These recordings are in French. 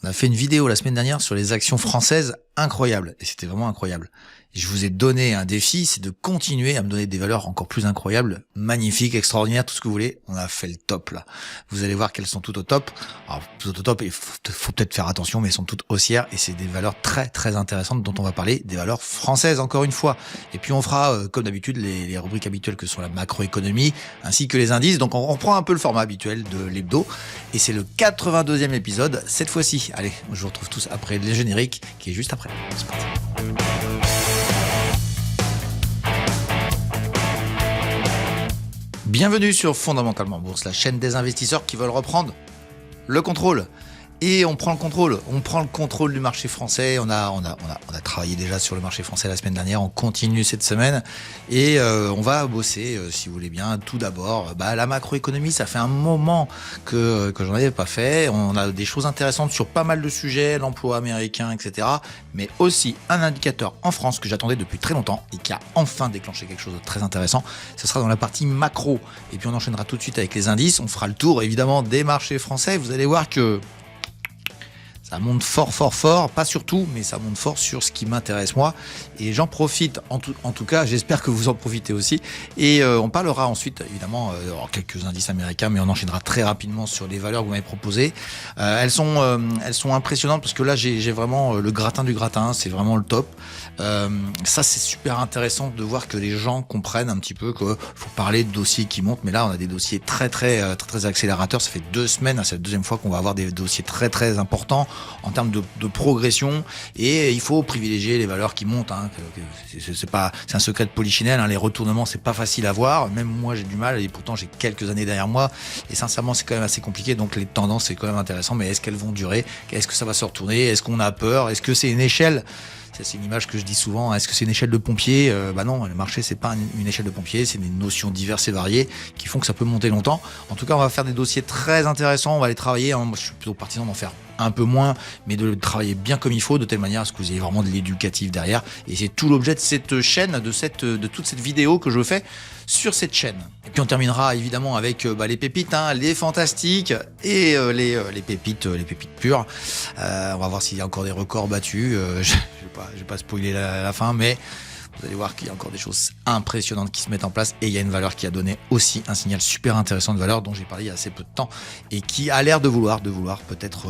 On a fait une vidéo la semaine dernière sur les actions françaises incroyables. Et c'était vraiment incroyable. Je vous ai donné un défi, c'est de continuer à me donner des valeurs encore plus incroyables, magnifiques, extraordinaires, tout ce que vous voulez. On a fait le top là. Vous allez voir qu'elles sont toutes au top. Alors, toutes au top, il faut peut-être faire attention, mais elles sont toutes haussières. Et c'est des valeurs très très intéressantes dont on va parler, des valeurs françaises encore une fois. Et puis on fera, comme d'habitude, les rubriques habituelles que sont la macroéconomie, ainsi que les indices. Donc on reprend un peu le format habituel de l'hebdo. Et c'est le 82e épisode cette fois-ci. Allez, je vous retrouve tous après le générique qui est juste après. C'est parti. Bienvenue sur Fondamentalement Bourse, la chaîne des investisseurs qui veulent reprendre le contrôle. Et on prend le contrôle du marché français. On a travaillé déjà sur le marché français la semaine dernière, on continue cette semaine et on va bosser, si vous voulez bien. Tout d'abord, la macroéconomie, ça fait un moment que j'en avais pas fait. On a des choses intéressantes sur pas mal de sujets, l'emploi américain, etc. Mais aussi un indicateur en France que j'attendais depuis très longtemps et qui a enfin déclenché quelque chose de très intéressant. Ce sera dans la partie macro. Et puis on enchaînera tout de suite avec les indices. On fera le tour évidemment des marchés français. Vous allez voir que ça monte fort, pas sur tout, mais ça monte fort sur ce qui m'intéresse moi. Et j'en profite, en tout cas, j'espère que vous en profitez aussi. Et on parlera ensuite, évidemment, quelques indices américains, mais on enchaînera très rapidement sur les valeurs que vous m'avez proposées. Elles sont impressionnantes parce que là, j'ai vraiment le gratin du gratin, c'est vraiment le top. Ça, c'est super intéressant de voir que les gens comprennent un petit peu qu'il faut parler de dossiers qui montent. Mais là, on a des dossiers très accélérateurs. Ça fait 2 semaines, c'est la deuxième fois qu'on va avoir des dossiers très importants en termes de progression, et il faut privilégier les valeurs qui montent. C'est un secret de polichinelle. Les retournements, c'est pas facile à voir. Même moi, j'ai du mal, et pourtant j'ai quelques années derrière moi. Et sincèrement, c'est quand même assez compliqué. Donc les tendances, c'est quand même intéressant. Mais est-ce qu'elles vont durer? Est-ce que ça va se retourner? Est-ce qu'on a peur? Est-ce que c'est une échelle? C'est une image que je dis souvent. Est-ce que c'est une échelle de pompier? Non, le marché, c'est pas une échelle de pompier. C'est des notions diverses et variées qui font que ça peut monter longtemps. En tout cas, on va faire des dossiers très intéressants. On va les travailler. Moi, je suis plutôt partisan d'en faire un peu moins, mais de le travailler bien comme il faut, de telle manière à ce que vous ayez vraiment de l'éducatif derrière. Et c'est tout l'objet de cette chaîne, de toute cette vidéo que je fais sur cette chaîne. Et puis on terminera évidemment avec les pépites, les fantastiques et les pépites pures. On va voir s'il y a encore des records battus. Je vais pas spoiler la fin, mais vous allez voir qu'il y a encore des choses impressionnantes qui se mettent en place, et il y a une valeur qui a donné aussi un signal super intéressant de valeur dont j'ai parlé il y a assez peu de temps et qui a l'air de vouloir peut-être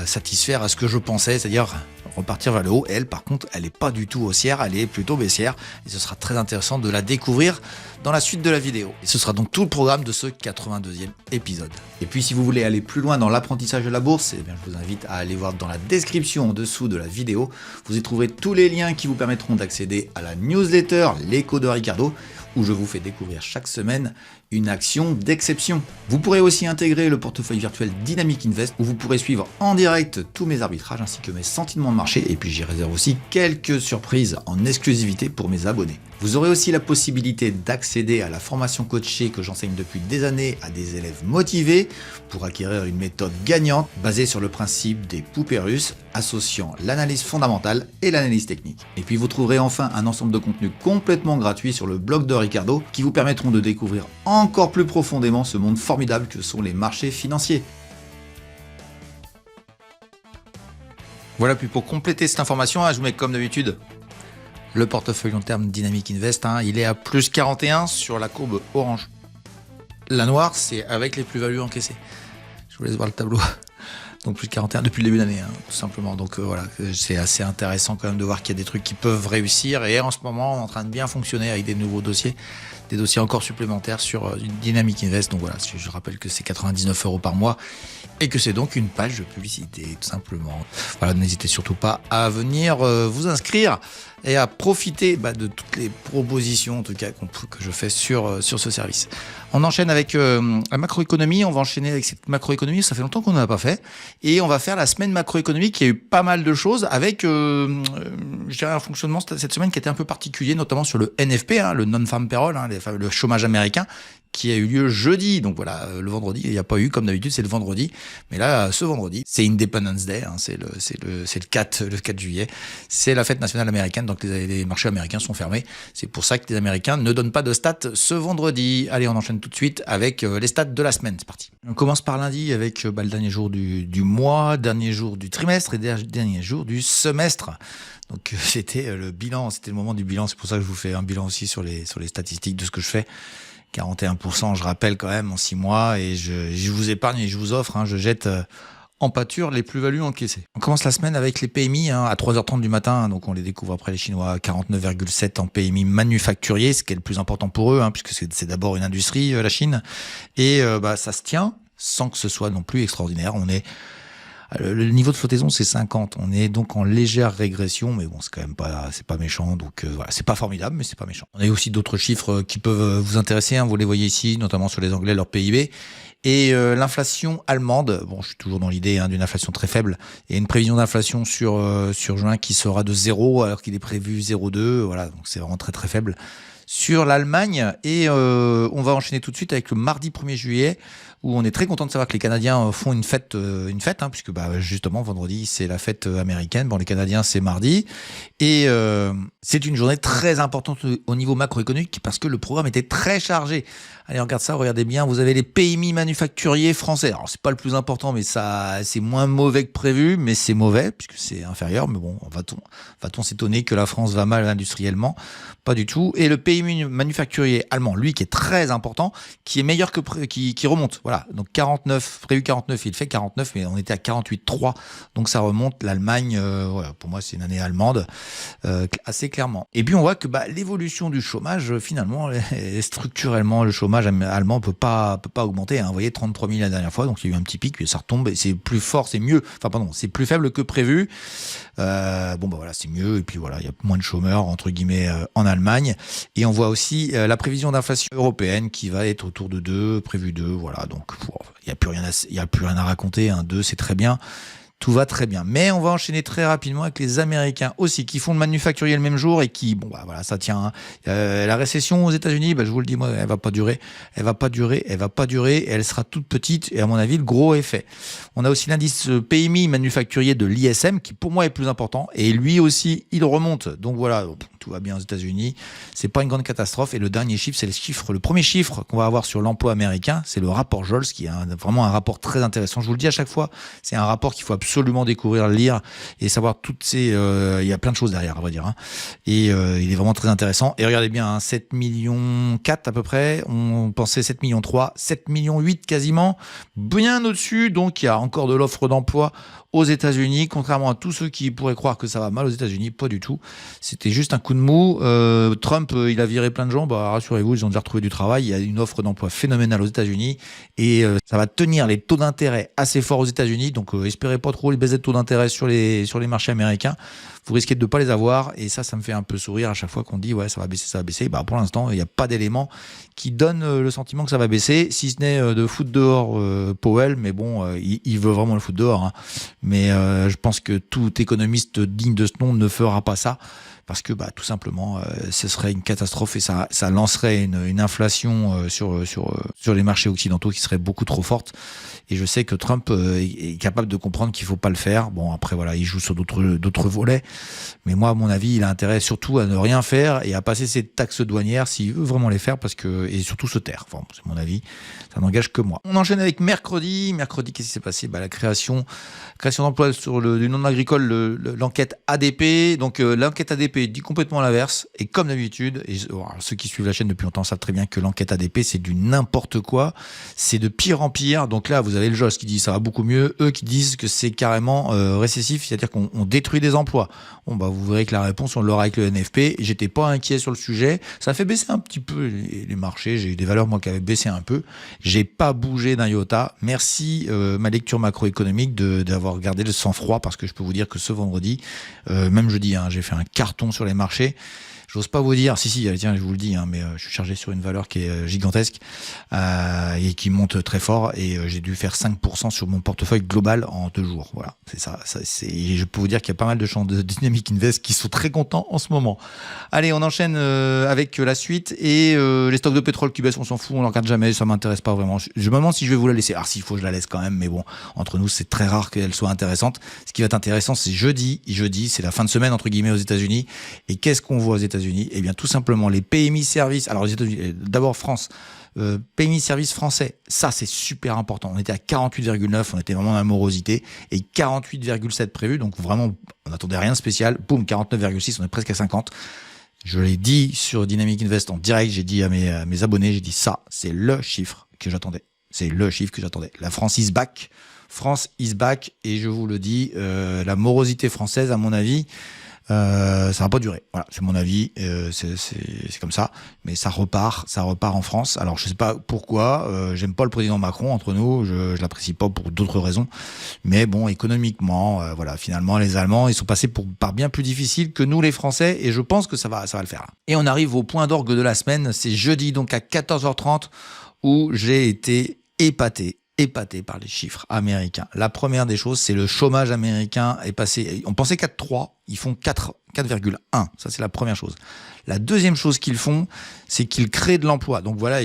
satisfaire à ce que je pensais, c'est-à-dire repartir vers le haut. Elle, par contre, elle n'est pas du tout haussière, elle est plutôt baissière, et ce sera très intéressant de la découvrir dans la suite de la vidéo. Et ce sera donc tout le programme de ce 82e épisode. Et puis si vous voulez aller plus loin dans l'apprentissage de la bourse, je vous invite à aller voir dans la description en dessous de la vidéo. Vous y trouverez tous les liens qui vous permettront d'accéder à la newsletter L'écho de Ricardo, où je vous fais découvrir chaque semaine une action d'exception. Vous pourrez aussi intégrer le portefeuille virtuel Dynamic Invest, où vous pourrez suivre en direct tous mes arbitrages ainsi que mes sentiments de marché, et puis j'y réserve aussi quelques surprises en exclusivité pour mes abonnés. Vous aurez aussi la possibilité d'accéder à la formation coachée que j'enseigne depuis des années à des élèves motivés pour acquérir une méthode gagnante basée sur le principe des poupées russes, associant l'analyse fondamentale et l'analyse technique. Et puis vous trouverez enfin un ensemble de contenus complètement gratuits sur le blog de Ricardo qui vous permettront de découvrir encore plus profondément ce monde formidable que sont les marchés financiers. Voilà, puis pour compléter cette information, je vous mets comme d'habitude le portefeuille long terme Dynamic Invest. Il est à plus 41 sur la courbe orange. La noire, c'est avec les plus-values encaissées. Je vous laisse voir le tableau. Donc plus de 41 depuis le début d'année, tout simplement. Donc voilà, c'est assez intéressant quand même de voir qu'il y a des trucs qui peuvent réussir. Et en ce moment, on est en train de bien fonctionner avec des nouveaux dossiers, des dossiers encore supplémentaires sur Dynamic Invest. Donc voilà, je rappelle que c'est 99 € par mois et que c'est donc une page de publicité, tout simplement. Voilà, n'hésitez surtout pas à venir vous inscrire et à profiter de toutes les propositions en tout cas que je fais sur ce service. On enchaîne avec la macroéconomie. On va enchaîner avec cette macroéconomie, ça fait longtemps qu'on n'en a pas fait, et on va faire la semaine macroéconomique. Il y a eu pas mal de choses avec je dirais un fonctionnement cette semaine qui était un peu particulier, notamment sur le NFP, le non-farm payroll, le chômage américain, qui a eu lieu jeudi. Donc voilà, le vendredi, il n'y a pas eu, comme d'habitude, c'est le vendredi. Mais là, ce vendredi, c'est Independence Day, hein, c'est le 4 juillet. C'est la fête nationale américaine, donc les marchés américains sont fermés. C'est pour ça que les Américains ne donnent pas de stats ce vendredi. Allez, on enchaîne tout de suite avec les stats de la semaine. C'est parti. On commence par lundi avec le dernier jour du mois, dernier jour du trimestre et dernier jour du semestre. Donc c'était le bilan, c'était le moment du bilan. C'est pour ça que je vous fais un bilan aussi sur les statistiques de ce que je fais. 41%, je rappelle quand même, en 6 mois. Et je vous épargne et je vous offre, je jette en pâture les plus-values encaissées. On commence la semaine avec les PMI à 3h30 du matin. Donc on les découvre après les Chinois, 49,7 en PMI manufacturier, ce qui est le plus important pour eux, puisque c'est d'abord une industrie, la Chine. Et ça se tient sans que ce soit non plus extraordinaire. On est le niveau de flottaison, c'est 50. On est donc en légère régression, mais bon, c'est quand même pas, c'est pas méchant. Donc voilà, c'est pas formidable, mais c'est pas méchant. On a aussi d'autres chiffres qui peuvent vous intéresser. Vous les voyez ici, notamment sur les Anglais, leur PIB. Et l'inflation allemande, bon, je suis toujours dans l'idée d'une inflation très faible, et une prévision d'inflation sur juin qui sera de 0, alors qu'il est prévu 0,2. Voilà, donc c'est vraiment très très faible. Sur l'Allemagne, et on va enchaîner tout de suite avec le mardi 1er juillet, où on est très content de savoir que les Canadiens font une fête, puisque justement vendredi c'est la fête américaine. Bon, les Canadiens c'est mardi, et c'est une journée très importante au niveau macroéconomique parce que le programme était très chargé. Allez, on regarde ça, regardez bien, vous avez les PMI manufacturiers français. Alors c'est pas le plus important, mais ça c'est moins mauvais que prévu, mais c'est mauvais puisque c'est inférieur. Mais bon, va-t-on s'étonner que la France va mal industriellement? Pas du tout. Et le PMI manufacturier allemand, lui, qui est très important, qui est meilleur que qui remonte. Voilà. Donc 49, prévu 49, il fait 49, mais on était à 48,3. Donc ça remonte. L'Allemagne, pour moi, c'est une année allemande, assez clairement. Et puis on voit que l'évolution du chômage, finalement, structurellement, le chômage allemand peut pas augmenter. Vous voyez, 33 000 la dernière fois, donc il y a eu un petit pic, puis ça retombe. Et c'est plus fort, c'est mieux. C'est plus faible que prévu. Voilà, c'est mieux. Et puis voilà, il y a moins de chômeurs entre guillemets en Allemagne. Et on voit aussi la prévision d'inflation européenne qui va être autour de 2, prévu 2. Voilà, donc il y a plus rien à raconter. 2, c'est très bien. Tout va très bien. Mais on va enchaîner très rapidement avec les Américains aussi, qui font le manufacturier le même jour et qui, ça tient. La récession aux États-Unis, je vous le dis, moi, elle va pas durer. Et elle sera toute petite. Et à mon avis, le gros est fait. On a aussi l'indice PMI manufacturier de l'ISM, qui pour moi est plus important. Et lui aussi, il remonte. Donc voilà, tout va bien aux États-Unis. C'est pas une grande catastrophe. Et le dernier chiffre, c'est le premier chiffre qu'on va avoir sur l'emploi américain. C'est le rapport Jolts, qui est vraiment un rapport très intéressant. Je vous le dis à chaque fois, c'est un rapport qu'il faut absolument découvrir, lire et savoir toutes ces... il y a plein de choses derrière, à vrai dire. Et il est vraiment très intéressant. Et regardez bien, 7,4 millions à peu près. On pensait 7,3 millions, 7,8 millions quasiment. Bien au-dessus. Donc il y a encore de l'offre d'emploi aux États-Unis, contrairement à tous ceux qui pourraient croire que ça va mal aux États-Unis, pas du tout. C'était juste un coup de mou. Trump, il a viré plein de gens. Rassurez-vous, ils ont déjà retrouvé du travail. Il y a une offre d'emploi phénoménale aux États-Unis et ça va tenir les taux d'intérêt assez forts aux États-Unis. Donc, espérez pas trop les baisses de taux d'intérêt sur les marchés américains. Vous risquez de ne pas les avoir et ça me fait un peu sourire à chaque fois qu'on dit ouais ça va baisser. Pour l'instant, il n'y a pas d'éléments qui donnent le sentiment que ça va baisser, si ce n'est de foutre dehors Powell. Mais bon, il veut vraiment le foutre dehors. Mais je pense que tout économiste digne de ce nom ne fera pas ça. Parce que tout simplement, ce serait une catastrophe et ça lancerait une inflation sur les marchés occidentaux qui serait beaucoup trop forte. Et je sais que Trump est capable de comprendre qu'il faut pas le faire. Bon, après voilà, il joue sur d'autres volets. Mais moi, à mon avis, il a intérêt surtout à ne rien faire et à passer ses taxes douanières s'il veut vraiment les faire, et surtout se taire. Enfin, c'est mon avis. Ça n'engage que moi. On enchaîne avec mercredi. Mercredi, qu'est-ce qui s'est passé ? La création d'emplois sur du non agricole, l'enquête ADP. Donc l'enquête ADP dit complètement l'inverse. Et comme d'habitude, ceux qui suivent la chaîne depuis longtemps savent très bien que l'enquête ADP, c'est du n'importe quoi. C'est de pire en pire. Donc là, vous avez le Joss qui dit ça va beaucoup mieux. Eux qui disent que c'est carrément récessif, c'est-à-dire qu'on détruit des emplois. Bon, vous verrez que la réponse, on l'aura avec le NFP. J'étais pas inquiet sur le sujet. Ça fait baisser un petit peu les marchés. J'ai eu des valeurs, moi, qui avaient baissé un peu. J'ai pas bougé d'un iota. Merci, ma lecture macroéconomique d'avoir gardé le sang-froid, parce que je peux vous dire que ce vendredi, même jeudi, j'ai fait un carton sur les marchés. J'ose pas vous dire, si, allez, tiens, je vous le dis, hein, mais je suis chargé sur une valeur qui est gigantesque et qui monte très fort, et j'ai dû faire 5% sur mon portefeuille global en 2 jours. Voilà, c'est ça. Je peux vous dire qu'il y a pas mal de gens de Dynamic Invest qui sont très contents en ce moment. Allez, on enchaîne avec la suite et les stocks de pétrole qui baissent, on s'en fout, on ne regarde jamais, ça m'intéresse pas vraiment. Je me demande si je vais vous la laisser. Alors s'il faut, je la laisse quand même, mais bon, entre nous, c'est très rare qu'elle soit intéressante. Ce qui va être intéressant, c'est jeudi, c'est la fin de semaine entre guillemets aux États-Unis. Et qu'est-ce qu'on voit aux États-Unis? Eh bien, tout simplement les PMI services. Alors les États-Unis, d'abord France. PMI services français, ça c'est super important. On était à 48,9, on était vraiment dans la morosité, et 48,7 prévu, donc vraiment on n'attendait rien de spécial. Boum, 49,6, on est presque à 50. Je l'ai dit sur Dynamic Invest en direct, j'ai dit à mes abonnés, j'ai dit ça, c'est le chiffre que j'attendais. C'est le chiffre que j'attendais. La France is back. France is back, et je vous le dis, la morosité française, à mon avis, ça va pas durer. Voilà, c'est mon avis, c'est comme ça, mais ça repart en France. Alors je sais pas pourquoi, j'aime pas le président Macron, entre nous, je l'apprécie pas pour d'autres raisons, mais bon, économiquement, voilà, finalement les Allemands, ils sont passés par bien plus difficile que nous les Français, et je pense que ça va le faire. Et on arrive au point d'orgue de la semaine, c'est jeudi, donc à 14h30, où j'ai été épaté par les chiffres américains. La première des choses, c'est le chômage américain est passé, on pensait 4,3, ils font 4,1. Ça, c'est la première chose. La deuxième chose qu'ils font, c'est qu'ils créent de l'emploi. Donc voilà,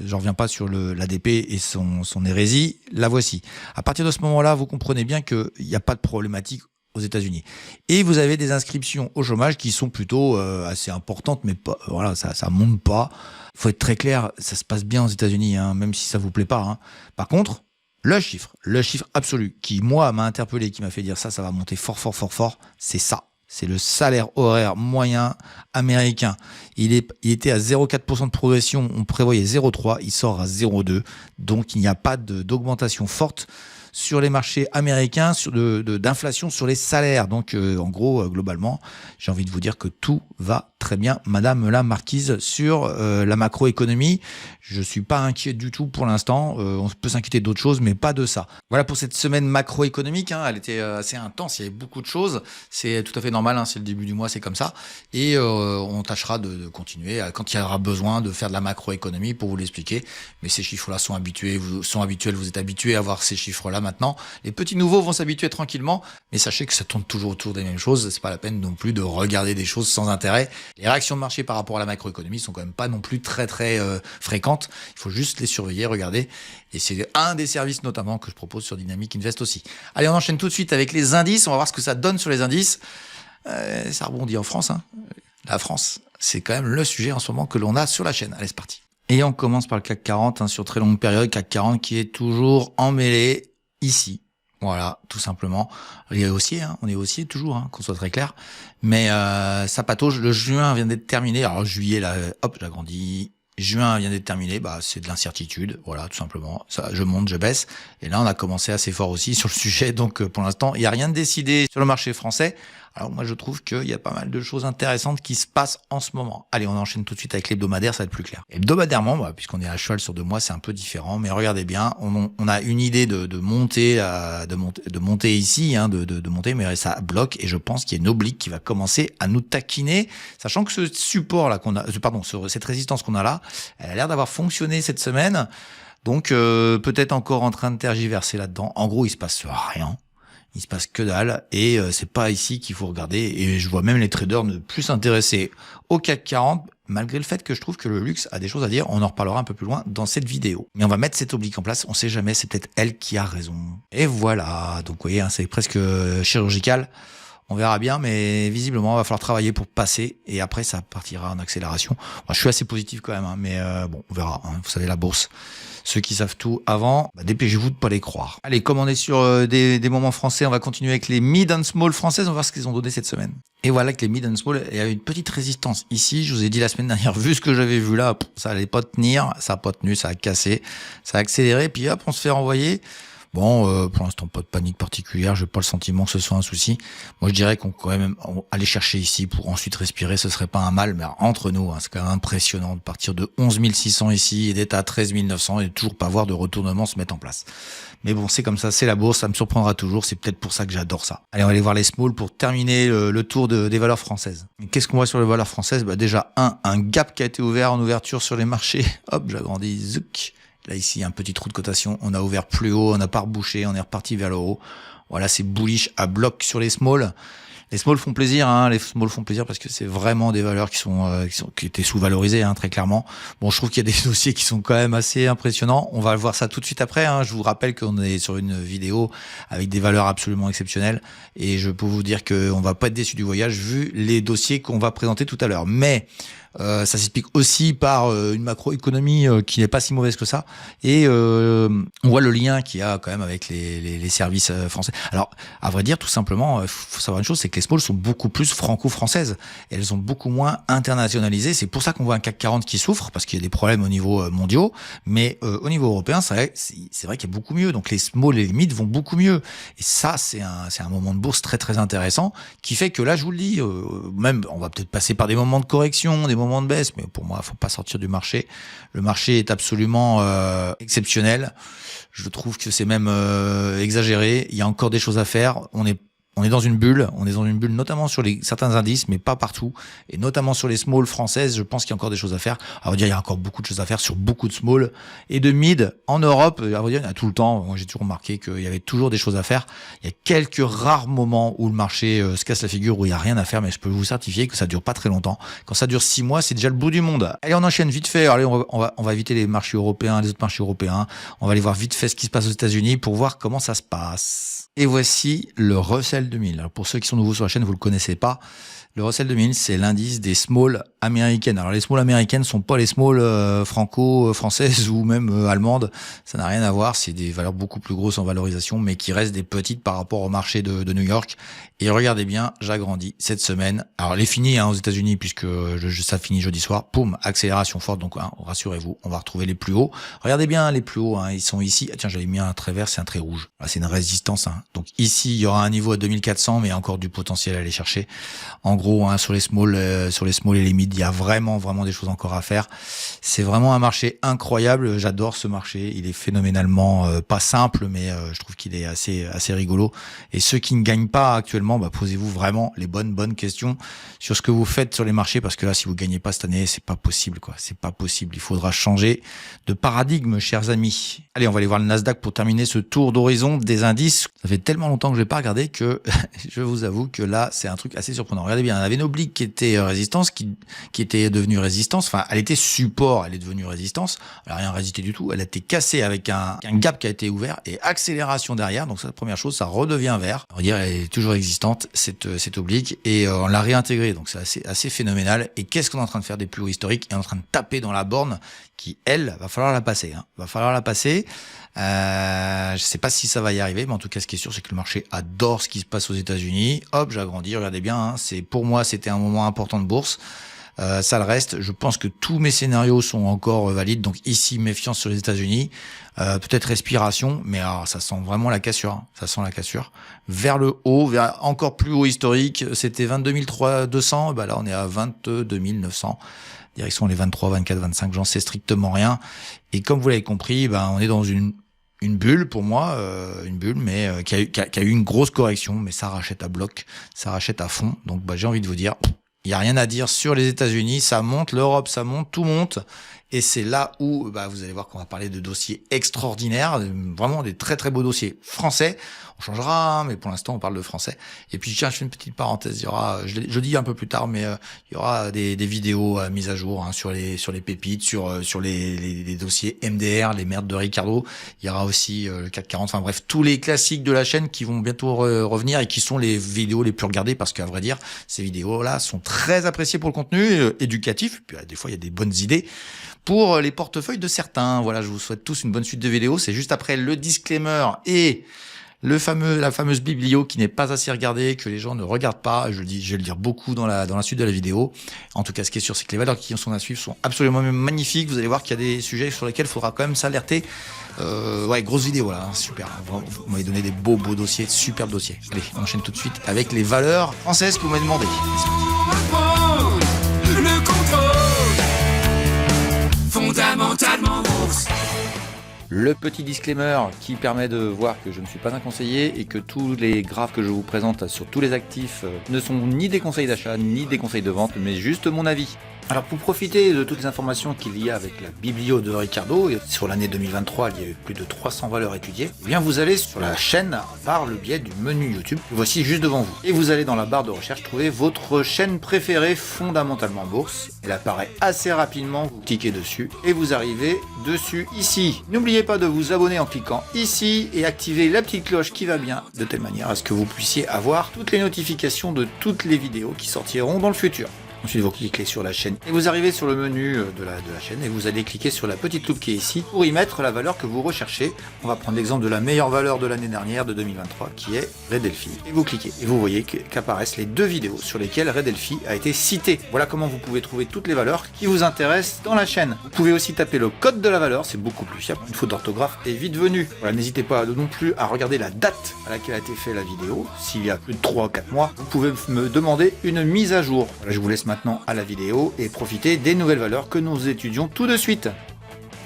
j'en reviens pas sur l'ADP et son hérésie. La voici. À partir de ce moment-là, vous comprenez bien qu'il n'y a pas de problématique aux États-Unis. Et vous avez des inscriptions au chômage qui sont plutôt assez importantes, mais pas, voilà, ça monte pas. Faut être très clair, ça se passe bien aux États-Unis, hein, même si ça vous plaît pas. Hein. Par contre, le chiffre absolu qui, moi, m'a interpellé, qui m'a fait dire ça va monter fort, c'est ça. C'est le salaire horaire moyen américain. Il était à 0,4% de progression, on prévoyait 0,3, il sort à 0,2. Donc il n'y a pas d'augmentation forte sur les marchés américains, d'inflation sur les salaires. Donc en gros, globalement, j'ai envie de vous dire que tout va très bien, Madame la Marquise, sur la macroéconomie. Je suis pas inquiet du tout pour l'instant. On peut s'inquiéter d'autres choses, mais pas de ça. Voilà pour cette semaine macroéconomique. Hein. Elle était assez intense, il y avait beaucoup de choses. C'est tout à fait normal, hein. C'est le début du mois, c'est comme ça. Et on tâchera de continuer quand il y aura besoin de faire de la macroéconomie pour vous l'expliquer. Mais ces chiffres-là sont habituels, vous êtes habitués à voir ces chiffres-là maintenant. Les petits nouveaux vont s'habituer tranquillement, mais sachez que ça tourne toujours autour des mêmes choses. C'est pas la peine non plus de regarder des choses sans intérêt. Les réactions de marché par rapport à la macroéconomie sont quand même pas non plus très fréquentes. Il faut juste les surveiller, regarder. Et c'est un des services notamment que je propose sur Dynamic Invest aussi. Allez, on enchaîne tout de suite avec les indices. On va voir ce que ça donne sur les indices. Ça rebondit en France. Hein. La France, c'est quand même le sujet en ce moment que l'on a sur la chaîne. Allez, c'est parti. Et on commence par le CAC 40, hein, sur très longue période. CAC 40 qui est toujours emmêlé ici. Voilà, tout simplement. On est haussier toujours, hein, qu'on soit très clair. Mais ça patauge. Le juin vient d'être terminé. Alors juillet, là, hop, j'agrandis. Juin vient d'être terminé, c'est de l'incertitude, voilà, tout simplement. Ça, je monte, je baisse. Et là, on a commencé assez fort aussi sur le sujet. Donc, pour l'instant, il n'y a rien de décidé sur le marché français. Alors, moi, je trouve qu'il y a pas mal de choses intéressantes qui se passent en ce moment. Allez, on enchaîne tout de suite avec l'hebdomadaire, ça va être plus clair. Hebdomadairement, puisqu'on est à cheval sur 2 mois, c'est un peu différent. Mais regardez bien, on a une idée de monter ici, hein, de monter, mais ça bloque. Et je pense qu'il y a une oblique qui va commencer à nous taquiner, sachant que ce support là cette résistance qu'on a là, elle a l'air d'avoir fonctionné cette semaine. Donc peut-être encore en train de tergiverser là-dedans. En gros, il se passe rien. Il se passe que dalle, et c'est pas ici qu'il faut regarder. Et je vois même les traders ne plus s'intéresser au CAC 40, malgré le fait que je trouve que le luxe a des choses à dire. On en reparlera un peu plus loin dans cette vidéo. Mais on va mettre cette oblique en place, on sait jamais, c'est peut-être elle qui a raison. Et voilà, donc vous voyez, hein, c'est presque chirurgical. On verra bien, mais visiblement, il va falloir travailler pour passer, et après, ça partira en accélération. Moi, je suis assez positif quand même, hein, mais bon, on verra. Hein, vous savez, la bourse, ceux qui savent tout avant, dépêchez-vous de pas les croire. Allez, comme on est sur des moments français, on va continuer avec les mid and small françaises. On va voir ce qu'ils ont donné cette semaine. Et voilà que les mid and small, il y a une petite résistance ici. Je vous ai dit la semaine dernière, vu ce que j'avais vu là, ça allait pas tenir, ça a pas tenu, ça a cassé, ça a accéléré, puis hop, on se fait renvoyer. Bon, pour l'instant, pas de panique particulière. J'ai pas le sentiment que ce soit un souci. Moi, je dirais qu'on quand même aller chercher ici pour ensuite respirer, ce serait pas un mal. Mais entre nous, c'est quand même impressionnant de partir de 11 600 ici et d'être à 13 900 et de toujours pas voir de retournement se mettre en place. Mais bon, c'est comme ça, c'est la bourse, ça me surprendra toujours. C'est peut-être pour ça que j'adore ça. Allez, on va aller voir les small pour terminer le tour des valeurs françaises. Qu'est-ce qu'on voit sur les valeurs françaises? Déjà, un gap qui a été ouvert en ouverture sur les marchés. Hop, j'agrandis, zouk. Là, ici, un petit trou de cotation. On a ouvert plus haut, on n'a pas rebouché, on est reparti vers le haut. Voilà, c'est bullish à bloc sur les small. Les small font plaisir, les small font plaisir parce que c'est vraiment des valeurs qui étaient sous-valorisées, très clairement. Bon, je trouve qu'il y a des dossiers qui sont quand même assez impressionnants. On va voir ça tout de suite après. Je vous rappelle qu'on est sur une vidéo avec des valeurs absolument exceptionnelles et je peux vous dire qu'on va pas être déçu du voyage vu les dossiers qu'on va présenter tout à l'heure. Mais ça s'explique aussi par une macroéconomie qui n'est pas si mauvaise que ça. Et on voit le lien qu'il y a quand même avec les services français. Alors, à vrai dire, tout simplement, faut savoir une chose, c'est que les small sont beaucoup plus franco-françaises. Elles sont beaucoup moins internationalisées. C'est pour ça qu'on voit un CAC 40 qui souffre, parce qu'il y a des problèmes au niveau mondiaux. Mais au niveau européen, c'est vrai qu'il y a beaucoup mieux. Donc les small et les mid vont beaucoup mieux. Et ça, c'est un moment de bourse très très intéressant qui fait que là, je vous le dis, même on va peut-être passer par des moments de correction, des moments de baisse, mais pour moi, il faut pas sortir du marché. Le marché est absolument exceptionnel. Je trouve que c'est même exagéré. Il y a encore des choses à faire. On est dans une bulle, notamment sur certains indices, mais pas partout, et notamment sur les small françaises, je pense qu'il y a encore des choses à faire. À vrai dire, il y a encore beaucoup de choses à faire sur beaucoup de small et de mid en Europe. À vrai dire, il y en a tout le temps. Moi, j'ai toujours remarqué qu'il y avait toujours des choses à faire. Il y a quelques rares moments où le marché se casse la figure, où il y a rien à faire, mais je peux vous certifier que ça dure pas très longtemps. Quand ça dure 6 mois, c'est déjà le bout du monde. Allez, on enchaîne vite fait. Allez, on va éviter les marchés européens, les autres marchés européens. On va aller voir vite fait ce qui se passe aux États-Unis pour voir comment ça se passe. Et voici le Russell 2000. Alors pour ceux qui sont nouveaux sur la chaîne, vous le connaissez pas. Le Russell 2000, c'est l'indice des small américaines. Alors les small américaines sont pas les small franco-françaises ou même allemandes. Ça n'a rien à voir. C'est des valeurs beaucoup plus grosses en valorisation, mais qui restent des petites par rapport au marché de New York. Et regardez bien, j'agrandis cette semaine. Alors elle est finie aux États-Unis puisque ça finit jeudi soir. Poum, accélération forte. Donc rassurez-vous, on va retrouver les plus hauts. Regardez bien les plus hauts. Ils sont ici. Ah, tiens, j'avais mis un trait vert, c'est un trait rouge. Là, c'est une résistance. Donc ici, il y aura un niveau à 2400, mais encore du potentiel à aller chercher. En gros, sur les small et les mid, il y a vraiment des choses encore à faire. C'est vraiment un marché incroyable. J'adore ce marché. Il est phénoménalement pas simple, mais je trouve qu'il est assez rigolo. Et ceux qui ne gagnent pas actuellement, posez-vous vraiment les bonnes questions sur ce que vous faites sur les marchés, parce que là, si vous gagnez pas cette année, c'est pas possible, quoi. C'est pas possible. Il faudra changer de paradigme, chers amis. Allez, on va aller voir le Nasdaq pour terminer ce tour d'horizon des indices. Ça fait tellement longtemps que je n'ai pas regardé que je vous avoue que là, c'est un truc assez surprenant. Regardez bien, on avait une oblique qui était résistance, qui était devenue résistance. Enfin, elle était support, elle est devenue résistance. Elle n'a rien résisté du tout. Elle a été cassée avec un gap qui a été ouvert et accélération derrière. Donc, ça, la première chose, ça redevient vert. On va dire, elle est toujours existante, cette oblique, et on l'a réintégrée. Donc, c'est assez phénoménal. Et qu'est-ce qu'on est en train de faire des plus hauts historiques? On est en train de taper dans la borne qui, elle, va falloir la passer. Va falloir la passer. Je sais pas si ça va y arriver, mais en tout cas, ce qui est sûr, c'est que le marché adore ce qui se passe aux États-Unis. Hop, j'agrandis. Regardez bien. Pour moi, c'était un moment important de bourse. Ça le reste. Je pense que tous mes scénarios sont encore valides. Donc ici, méfiance sur les États-Unis. Peut-être respiration, mais ça sent vraiment la cassure. Ça sent la cassure. Vers le haut, vers encore plus haut historique. C'était 22 200. Là, on est à 22 900. Direction les 23, 24, 25. J'en sais strictement rien. Et comme vous l'avez compris, on est dans une bulle pour moi, une bulle, mais qui a eu une grosse correction, mais ça rachète à bloc, ça rachète à fond. Donc j'ai envie de vous dire, il y a rien à dire sur les États-Unis, ça monte, l'Europe ça monte, tout monte. Et c'est là où vous allez voir qu'on va parler de dossiers extraordinaires, vraiment des très très beaux dossiers français. On changera, mais pour l'instant on parle de français. Et puis tiens, je fais une petite parenthèse. Il y aura, je dis un peu plus tard, mais il y aura des vidéos mises à jour sur les pépites, sur les dossiers MDR, les merdes de Ricardo. Il y aura aussi le CAC 40. Enfin bref, tous les classiques de la chaîne qui vont bientôt revenir et qui sont les vidéos les plus regardées, parce qu'à vrai dire, ces vidéos-là sont très appréciées pour le contenu éducatif. Puis des fois, il y a des bonnes idées pour les portefeuilles de certains. Voilà, je vous souhaite tous une bonne suite de vidéos. C'est juste après le disclaimer et la fameuse biblio qui n'est pas assez regardée, que les gens ne regardent pas. Je vais le dire beaucoup dans la suite de la vidéo. En tout cas, ce qui est sûr, c'est que les valeurs qui sont à suivre sont absolument magnifiques. Vous allez voir qu'il y a des sujets sur lesquels il faudra quand même s'alerter. Grosse vidéo là, super. Vous m'avez donné des beaux dossiers, super dossiers. Allez, on enchaîne tout de suite avec les valeurs françaises que vous m'avez demandé. Le contrôle, fondamentalement bourse. Le petit disclaimer qui permet de voir que je ne suis pas un conseiller et que tous les graphes que je vous présente sur tous les actifs ne sont ni des conseils d'achat ni des conseils de vente, mais juste mon avis. Alors pour profiter de toutes les informations qu'il y a avec la biblio de Ricardo, sur l'année 2023 il y a eu plus de 300 valeurs étudiées, eh bien vous allez sur la chaîne par le biais du menu YouTube, voici juste devant vous. Et vous allez dans la barre de recherche trouver votre chaîne préférée fondamentalement bourse. Elle apparaît assez rapidement, vous cliquez dessus et vous arrivez dessus ici. N'oubliez pas de vous abonner en cliquant ici et activer la petite cloche qui va bien, de telle manière à ce que vous puissiez avoir toutes les notifications de toutes les vidéos qui sortiront dans le futur. Ensuite, vous cliquez sur la chaîne et vous arrivez sur le menu de la chaîne et vous allez cliquer sur la petite loupe qui est ici pour y mettre la valeur que vous recherchez. On va prendre l'exemple de la meilleure valeur de l'année dernière, de 2023, qui est Red Delphi. Et vous cliquez et vous voyez qu'apparaissent les deux vidéos sur lesquelles Red Delphi a été cité. Voilà comment vous pouvez trouver toutes les valeurs qui vous intéressent dans la chaîne. Vous pouvez aussi taper le code de la valeur, c'est beaucoup plus fiable. Une faute d'orthographe est vite venue. Voilà, n'hésitez pas non plus à regarder la date à laquelle a été faite la vidéo. S'il y a plus de 3 ou 4 mois, vous pouvez me demander une mise à jour. Voilà, je vous laisse maintenant à la vidéo et profiter des nouvelles valeurs que nous étudions tout de suite.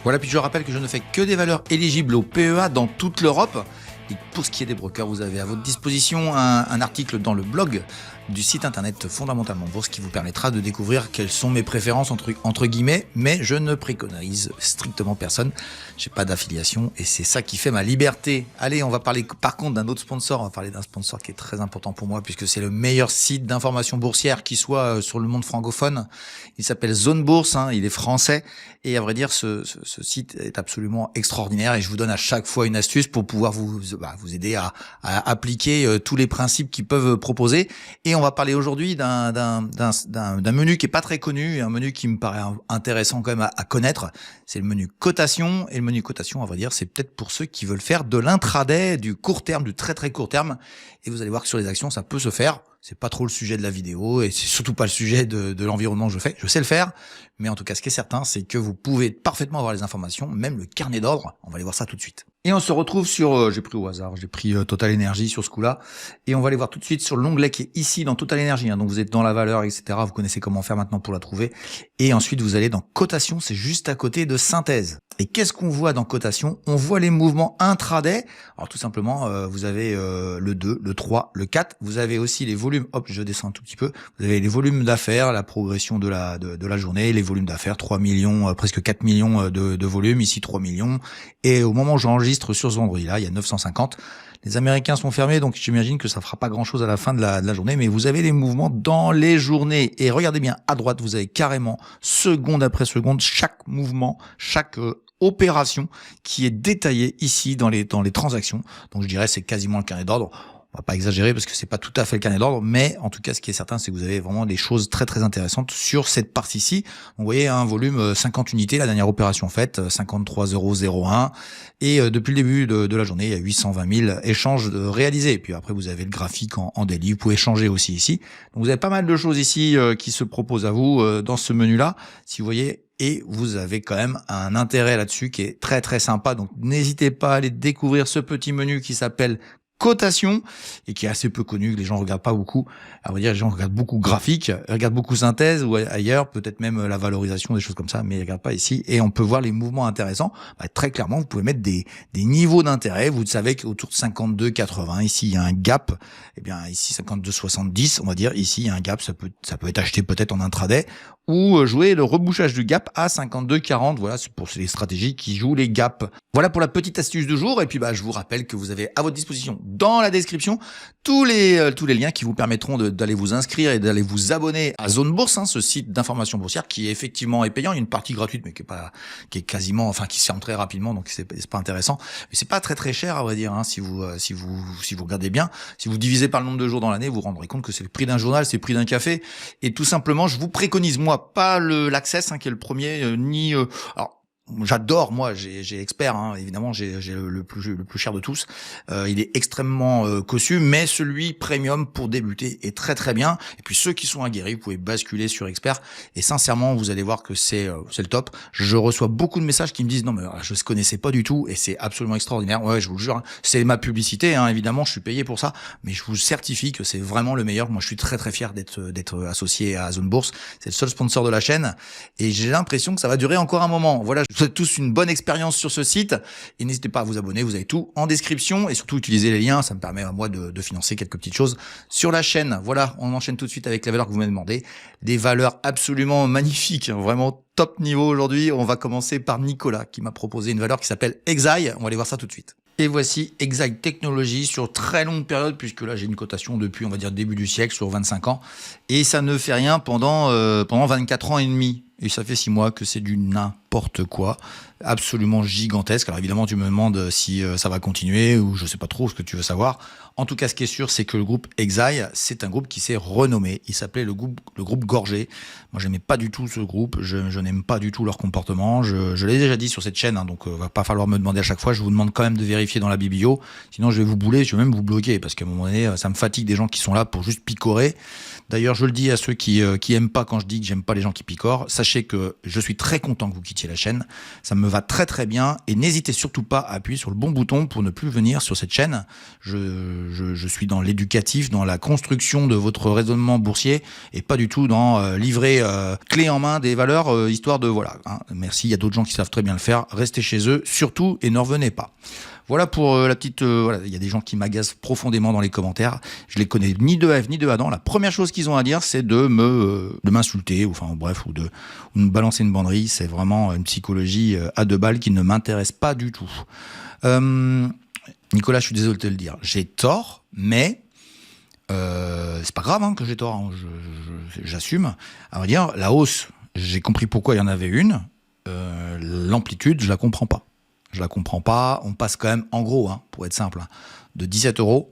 Voilà, puis je rappelle que je ne fais que des valeurs éligibles au PEA dans toute l'Europe. Et pour ce qui est des brokers, vous avez à votre disposition un article dans le blog du site internet Fondamentalement Bourse qui vous permettra de découvrir quelles sont mes préférences entre guillemets, mais je ne préconise strictement personne. J'ai pas d'affiliation et c'est ça qui fait ma liberté. Allez, on va parler par contre d'un autre sponsor. On va parler d'un sponsor qui est très important pour moi puisque c'est le meilleur site d'information boursière qui soit sur le monde francophone. Il s'appelle Zone Bourse, il est français et à vrai dire ce site est absolument extraordinaire et je vous donne à chaque fois une astuce pour pouvoir vous aider à appliquer tous les principes qu'ils peuvent proposer. Et on va parler aujourd'hui d'un menu qui est pas très connu, et un menu qui me paraît intéressant quand même à connaître. C'est le menu cotation. Et le menu cotation, à vrai dire, c'est peut-être pour ceux qui veulent faire de l'intraday, du court terme, du très très court terme. Et vous allez voir que sur les actions, ça peut se faire. C'est pas trop le sujet de la vidéo et c'est surtout pas le sujet de l'environnement que je fais. Je sais le faire, mais en tout cas, ce qui est certain, c'est que vous pouvez parfaitement avoir les informations, même le carnet d'ordre. On va aller voir ça tout de suite. Et on se retrouve sur, j'ai pris au hasard, j'ai pris Total Energy sur ce coup-là, et on va aller voir tout de suite sur l'onglet qui est ici dans Total Energy. Donc vous êtes dans la valeur, etc. Vous connaissez comment faire maintenant pour la trouver. Et ensuite vous allez dans cotation, c'est juste à côté de synthèse. Et qu'est-ce qu'on voit dans cotation? On voit les mouvements intraday. Alors tout simplement, vous avez le 2, le 3, le 4. Vous avez aussi les volumes. Hop, je descends un tout petit peu. Vous avez les volumes d'affaires, la progression de la journée, les volumes d'affaires, 3 millions, presque 4 millions de volumes. Ici 3 millions. Et au moment où j'enregistre sur ce vendredi-là, il y a 950. Les Américains sont fermés, donc j'imagine que ça fera pas grand-chose à la fin de la journée, mais vous avez les mouvements dans les journées. Et regardez bien, à droite, vous avez carrément, seconde après seconde, chaque mouvement, chaque opération qui est détaillée ici dans les transactions. Donc je dirais c'est quasiment le carnet d'ordre. On va pas exagérer parce que c'est pas tout à fait le carnet d'ordre, mais en tout cas, ce qui est certain, c'est que vous avez vraiment des choses très très intéressantes sur cette partie-ci. Vous voyez un volume 50 unités, la dernière opération faite, 53,001. Et depuis le début de la journée, il y a 820 000 échanges réalisés. Et puis après, vous avez le graphique en daily. Vous pouvez changer aussi ici. Donc vous avez pas mal de choses ici qui se proposent à vous dans ce menu-là. Si vous voyez, et vous avez quand même un intérêt là-dessus qui est très très sympa. Donc n'hésitez pas à aller découvrir ce petit menu qui s'appelle cotation et qui est assez peu connu, que les gens regardent pas beaucoup. À vrai dire, les gens regardent beaucoup graphique, regardent beaucoup synthèse ou ailleurs, peut-être même la valorisation, des choses comme ça, mais ils regardent pas ici. Et on peut voir les mouvements intéressants. Très clairement, vous pouvez mettre des niveaux d'intérêt. Vous savez qu'autour de 52,80, ici il y a un gap. Eh bien ici 52,70, on va dire. Ici il y a un gap. Ça peut être acheté peut-être en intraday ou jouer le rebouchage du gap à 52,40. Voilà, c'est pour les stratégies qui jouent les gaps. Voilà pour la petite astuce du jour. Et puis je vous rappelle que vous avez à votre disposition dans la description tous les liens qui vous permettront d'aller vous inscrire et d'aller vous abonner à Zone Bourse, ce site d'information boursière qui effectivement est payant. Il y a une partie gratuite, mais qui est quasiment, qui se ferme très rapidement, donc c'est pas intéressant. Mais c'est pas très très cher à vrai dire, si vous regardez bien, si vous divisez par le nombre de jours dans l'année, vous vous rendrez compte que c'est le prix d'un journal, c'est le prix d'un café. Et tout simplement, je vous préconise, moi, pas l'Access, qui est le premier, alors J'adore, moi, j'ai expert, hein, évidemment, j'ai le plus cher de tous. Il est extrêmement cossu, mais celui premium pour débuter est très très bien. Et puis ceux qui sont aguerris, vous pouvez basculer sur expert. Et sincèrement, vous allez voir que c'est le top. Je reçois beaucoup de messages qui me disent non mais je ne connaissais pas du tout et c'est absolument extraordinaire. Ouais, je vous le jure, hein. C'est ma publicité, hein, évidemment, je suis payé pour ça, mais je vous certifie que c'est vraiment le meilleur. Moi, je suis très très fier d'être associé à Zone Bourse. C'est le seul sponsor de la chaîne et j'ai l'impression que ça va durer encore un moment. Voilà. Je vous souhaite tous une bonne expérience sur ce site et n'hésitez pas à vous abonner, vous avez tout en description et surtout utilisez les liens, ça me permet à moi de financer quelques petites choses sur la chaîne. Voilà, on enchaîne tout de suite avec les valeurs que vous m'avez demandé, des valeurs absolument magnifiques, hein, vraiment top niveau aujourd'hui. On va commencer par Nicolas qui m'a proposé une valeur qui s'appelle Exaï, on va aller voir ça tout de suite. Et voici Exaï Technologies sur très longue période, puisque là j'ai une cotation depuis on va dire début du siècle sur 25 ans et ça ne fait rien pendant 24 ans et demi. Et ça fait 6 mois que c'est du n'importe quoi, absolument gigantesque. Alors évidemment, tu me demandes si ça va continuer ou je sais pas trop ce que tu veux savoir. En tout cas, ce qui est sûr, c'est que le groupe Exaï, c'est un groupe qui s'est renommé. Il s'appelait le groupe Gorgé. Moi, j'aimais pas du tout ce groupe. Je n'aime pas du tout leur comportement. Je l'ai déjà dit sur cette chaîne, hein, donc va pas falloir me demander à chaque fois. Je vous demande quand même de vérifier dans la biblio. Sinon, je vais vous bouler, je vais même vous bloquer parce qu'à un moment donné, ça me fatigue des gens qui sont là pour juste picorer. D'ailleurs, je le dis à ceux qui aiment pas quand je dis que j'aime pas les gens qui picorent. Sachez que je suis très content que vous quittiez la chaîne. Ça me va très très bien et n'hésitez surtout pas à appuyer sur le bon bouton pour ne plus venir sur cette chaîne. Je suis dans l'éducatif, dans la construction de votre raisonnement boursier et pas du tout dans livrer clé en main des valeurs histoire de voilà. Hein, merci, il y a d'autres gens qui savent très bien le faire. Restez chez eux surtout et ne revenez pas. Voilà pour la petite... voilà, il y a des gens qui m'agacent profondément dans les commentaires. Je les connais ni de F ni de Adam. La première chose qu'ils ont à dire, c'est de m'insulter, ou enfin bref, ou de me balancer une banderie. C'est vraiment une psychologie à 2 balles qui ne m'intéresse pas du tout. Nicolas, je suis désolé de te le dire. J'ai tort, mais c'est pas grave hein, que j'ai tort. Hein. J'assume. À vrai dire, la hausse, j'ai compris pourquoi il y en avait une. L'amplitude, je la comprends pas. Je la comprends pas. On passe quand même, en gros, hein, pour être simple, hein, de 17 €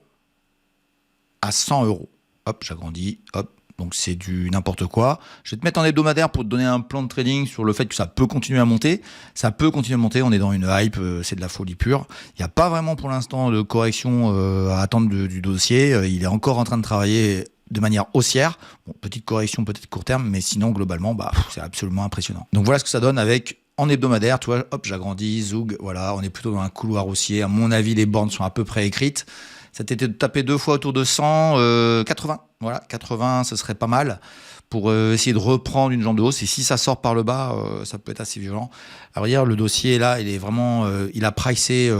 à 100 €. Hop, j'agrandis, hop. Donc c'est du n'importe quoi. Je vais te mettre en hebdomadaire pour te donner un plan de trading sur le fait que ça peut continuer à monter. Ça peut continuer à monter. On est dans une hype, c'est de la folie pure. Il n'y a pas vraiment pour l'instant de correction à attendre du dossier. Il est encore en train de travailler de manière haussière. Bon, petite correction peut-être court terme, mais sinon globalement, c'est absolument impressionnant. Donc voilà ce que ça donne avec... En hebdomadaire, tu vois, hop, j'agrandis, zoug, voilà, on est plutôt dans un couloir haussier. À mon avis, les bornes sont à peu près écrites. Ça t'était de taper 2 fois autour de 100, 80. Voilà, 80, ce serait pas mal pour essayer de reprendre une jambe de hausse. Et si ça sort par le bas, ça peut être assez violent. Alors hier, le dossier, là, il est vraiment... il a pricé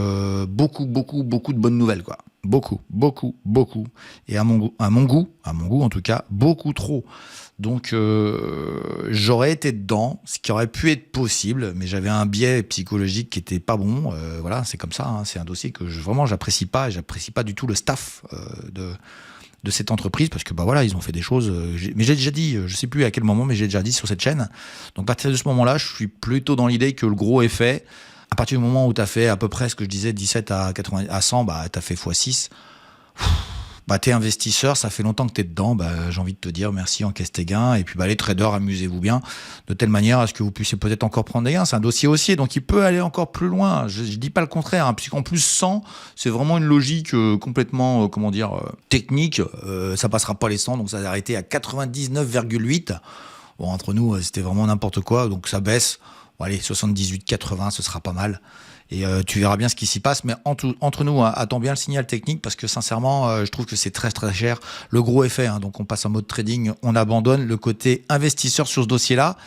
beaucoup de bonnes nouvelles, quoi. Beaucoup. Et à mon goût, en tout cas, beaucoup trop. Donc j'aurais été dedans, ce qui aurait pu être possible, mais j'avais un biais psychologique qui était pas bon. Voilà, c'est comme ça. Hein, c'est un dossier que vraiment j'apprécie pas. Et j'apprécie pas du tout le staff de cette entreprise parce que voilà, ils ont fait des choses. Mais j'ai déjà dit, je sais plus à quel moment, mais j'ai déjà dit sur cette chaîne. Donc à partir de ce moment-là, je suis plutôt dans l'idée que le gros est fait. À partir du moment où tu as fait à peu près ce que je disais, 17 à 80 à 100, tu as fait x6. T'es investisseur, ça fait longtemps que t'es dedans, j'ai envie de te dire merci, encaisse tes gains, et puis les traders, amusez-vous bien, de telle manière à ce que vous puissiez peut-être encore prendre des gains. C'est un dossier haussier, donc il peut aller encore plus loin. Je dis pas le contraire, hein, puisqu'en plus 100, c'est vraiment une logique complètement, technique. Ça passera pas les 100, donc ça va arrêter à 99,8. Bon, entre nous, c'était vraiment n'importe quoi, donc ça baisse. Bon, allez, 78, 80, ce sera pas mal. Et tu verras bien ce qui s'y passe. Mais entre nous, hein, attends bien le signal technique parce que sincèrement, je trouve que c'est très très cher. Le gros est fait, hein, donc on passe en mode trading, on abandonne le côté investisseur sur ce dossier-là.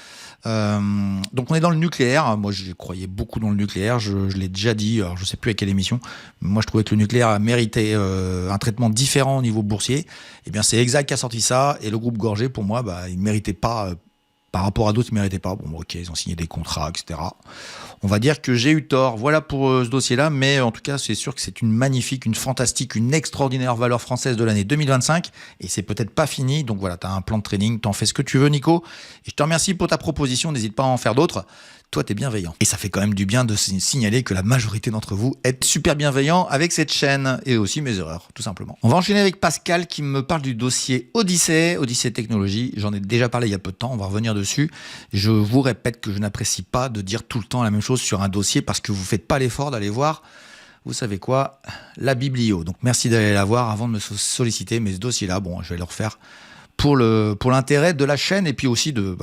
Donc on est dans le nucléaire. Moi, je croyais beaucoup dans le nucléaire. Je l'ai déjà dit. Alors je sais plus à quelle émission. Mais moi, je trouvais que le nucléaire méritait un traitement différent au niveau boursier. Eh bien, c'est Exaï qui a sorti ça. Et le groupe Gorgé, pour moi, il méritait pas. Par rapport à d'autres, ils ne méritaient pas. Bon, ok, ils ont signé des contrats, etc. On va dire que j'ai eu tort. Voilà pour ce dossier-là. Mais en tout cas, c'est sûr que c'est une magnifique, une fantastique, une extraordinaire valeur française de l'année 2025. Et c'est peut-être pas fini. Donc voilà, tu as un plan de trading. T'en fais ce que tu veux, Nico. Et je te remercie pour ta proposition. N'hésite pas à en faire d'autres. toi, t'es bienveillant. Et ça fait quand même du bien de signaler que la majorité d'entre vous est super bienveillant avec cette chaîne et aussi mes erreurs, tout simplement. On va enchaîner avec Pascal qui me parle du dossier Odyssée Technologies. J'en ai déjà parlé il y a peu de temps, on va revenir dessus. Je vous répète que je n'apprécie pas de dire tout le temps la même chose sur un dossier parce que vous ne faites pas l'effort d'aller voir, vous savez quoi, la biblio. Donc merci d'aller la voir avant de me solliciter, mais ce dossier-là, bon, je vais le refaire pour l'intérêt de la chaîne et puis aussi de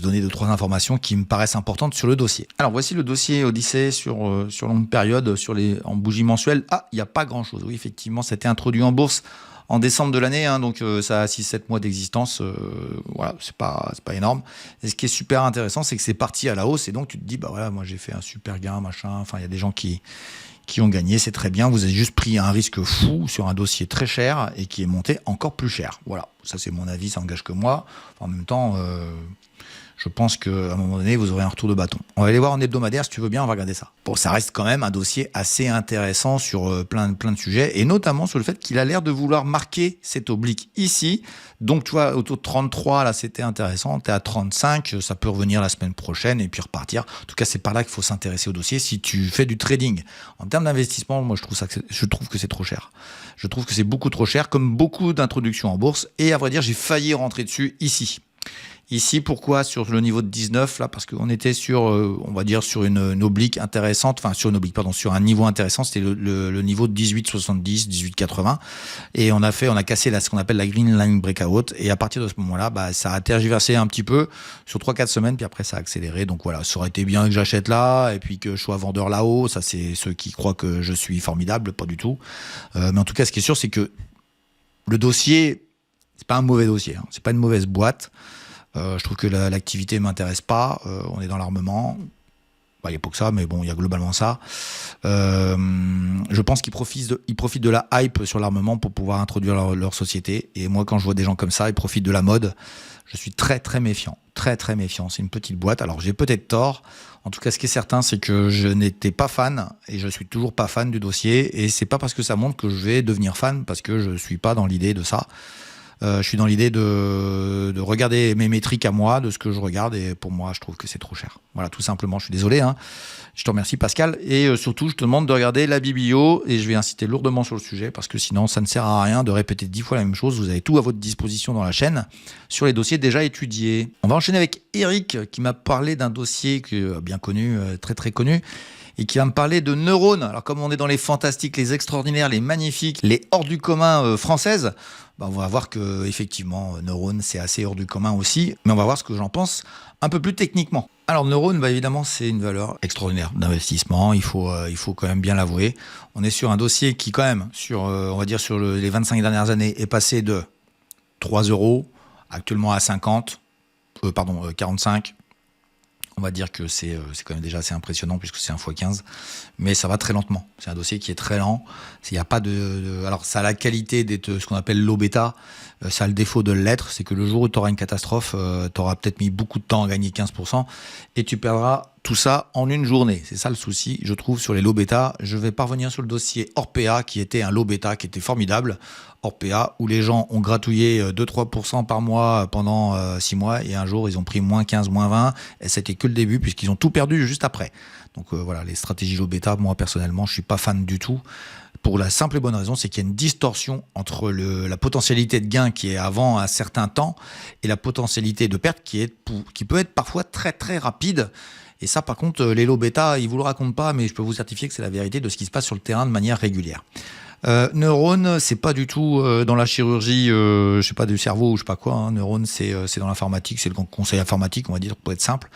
donner 2-3 informations qui me paraissent importantes sur le dossier. Alors voici le dossier Odyssée sur longue période, en bougie mensuelle. Ah, il n'y a pas grand-chose. Oui, effectivement, ça a été introduit en bourse en décembre de l'année, hein, donc ça a 6-7 mois d'existence. Voilà, c'est pas énorme. Et ce qui est super intéressant, c'est que c'est parti à la hausse et donc tu te dis, bah voilà, moi j'ai fait un super gain, machin. Enfin, il y a des gens qui ont gagné, c'est très bien. Vous avez juste pris un risque fou sur un dossier très cher et qui est monté encore plus cher. Voilà, ça c'est mon avis, ça engage que moi. En même temps, je pense qu'à un moment donné, vous aurez un retour de bâton. On va aller voir en hebdomadaire, si tu veux bien, on va regarder ça. Bon, ça reste quand même un dossier assez intéressant sur plein de sujets, et notamment sur le fait qu'il a l'air de vouloir marquer cet oblique ici. Donc, tu vois, autour de 33, là, c'était intéressant. Tu es à 35, ça peut revenir la semaine prochaine et puis repartir. En tout cas, c'est par là qu'il faut s'intéresser au dossier si tu fais du trading. En termes d'investissement, moi, je trouve que c'est trop cher. Je trouve que c'est beaucoup trop cher, comme beaucoup d'introductions en bourse. Et à vrai dire, j'ai failli rentrer dessus ici. Ici, pourquoi sur le niveau de 19 là, parce qu'on était sur, on va dire sur une oblique intéressante, enfin sur une oblique, pardon, sur un niveau intéressant, c'était le niveau de 18,70, 18,80, et on a cassé ce qu'on appelle la green line breakout, et à partir de ce moment-là, bah, ça a tergiversé un petit peu sur 3-4 semaines, puis après ça a accéléré. Donc voilà, ça aurait été bien que j'achète là, et puis que je sois vendeur là-haut. Ça, c'est ceux qui croient que je suis formidable, pas du tout. Mais en tout cas, ce qui est sûr, c'est que le dossier, c'est pas un mauvais dossier, hein, c'est pas une mauvaise boîte. Je trouve que l'activité m'intéresse pas. On est dans l'armement. Il n'y a pas que ça, mais bon, il y a globalement ça. Je pense qu'ils profitent de la hype sur l'armement pour pouvoir introduire leur société. Et moi, quand je vois des gens comme ça, ils profitent de la mode. Je suis très, très méfiant. Très, très méfiant. C'est une petite boîte. Alors, j'ai peut-être tort. En tout cas, ce qui est certain, c'est que je n'étais pas fan et je suis toujours pas fan du dossier. Et c'est pas parce que ça monte que je vais devenir fan, parce que je suis pas dans l'idée de ça. Je suis dans l'idée de regarder mes métriques à moi, de ce que je regarde, et pour moi, je trouve que c'est trop cher. Voilà, tout simplement, je suis désolé, hein. Je te remercie, Pascal, et surtout, je te demande de regarder la biblio, et je vais insister lourdement sur le sujet, parce que sinon, ça ne sert à rien de répéter 10 fois la même chose. Vous avez tout à votre disposition dans la chaîne, sur les dossiers déjà étudiés. On va enchaîner avec Eric, qui m'a parlé d'un dossier bien connu, très très connu, et qui va me parler de Neuron. Alors comme on est dans les fantastiques, les extraordinaires, les magnifiques, les hors du commun françaises, on va voir que effectivement Neuron c'est assez hors du commun aussi, mais on va voir ce que j'en pense un peu plus techniquement. Alors Neuron, évidemment c'est une valeur extraordinaire d'investissement, il faut quand même bien l'avouer. On est sur un dossier qui quand même, on va dire sur les 25 dernières années, est passé de 3 € actuellement à 45. On va dire que c'est quand même déjà assez impressionnant puisque c'est un x15, mais ça va très lentement. C'est un dossier qui est très lent. Il y a pas alors ça a la qualité d'être ce qu'on appelle low bêta. Ça a le défaut de l'être, c'est que le jour où tu auras une catastrophe, tu auras peut-être mis beaucoup de temps à gagner 15% et tu perdras tout ça en une journée. C'est ça le souci, je trouve, sur les low bêta. Je vais pas revenir sur le dossier Orpea qui était un low bêta qui était formidable. Orpea, où les gens ont gratouillé 2-3% par mois pendant 6 mois, et un jour ils ont pris moins 15, moins 20, et c'était que le début puisqu'ils ont tout perdu juste après. Donc voilà, les stratégies low bêta, moi personnellement, je suis pas fan du tout. Pour la simple et bonne raison, c'est qu'il y a une distorsion entre la potentialité de gain qui est avant un certain temps et la potentialité de perte qui peut être parfois très très rapide. Et ça, par contre, les low bêta, ils vous le racontent pas, mais je peux vous certifier que c'est la vérité de ce qui se passe sur le terrain de manière régulière. Neuron, c'est pas du tout dans la chirurgie, je sais pas, du cerveau ou je sais pas quoi. Hein. Neuron, c'est dans l'informatique, c'est le conseil informatique, on va dire, pour être simple.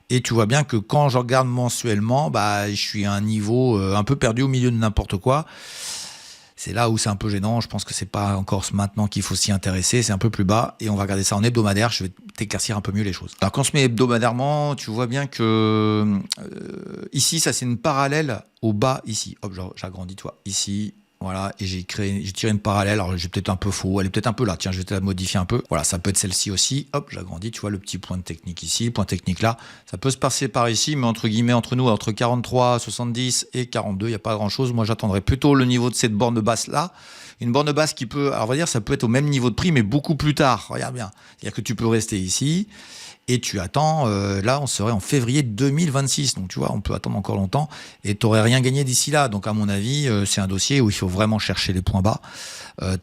Et tu vois bien que quand je regarde mensuellement, je suis à un niveau un peu perdu au milieu de n'importe quoi. C'est là où c'est un peu gênant. Je pense que c'est pas encore maintenant qu'il faut s'y intéresser. C'est un peu plus bas et on va regarder ça en hebdomadaire. Je vais t'éclaircir un peu mieux les choses. Alors quand on se met hebdomadairement, tu vois bien que ici, ça c'est une parallèle au bas ici. Hop, j'agrandis, toi, ici. Voilà, et j'ai tiré une parallèle. Alors j'ai peut-être un peu faux, elle est peut-être un peu là. Tiens, je vais te la modifier un peu. Voilà, ça peut être celle-ci aussi. Hop, j'agrandis. Tu vois le petit point de technique ici, le point technique là. Ça peut se passer par ici, mais entre guillemets, entre nous, entre 43, 70 et 42, il n'y a pas grand-chose. Moi, j'attendrais plutôt le niveau de cette borne basse là. une borne basse qui peut, alors on va dire, ça peut être au même niveau de prix, mais beaucoup plus tard. Regarde bien. C'est-à-dire que tu peux rester ici et tu attends. Là, on serait en février 2026. Donc, tu vois, on peut attendre encore longtemps et tu n'aurais rien gagné d'ici là. Donc, à mon avis, c'est un dossier où il faut vraiment chercher les points bas.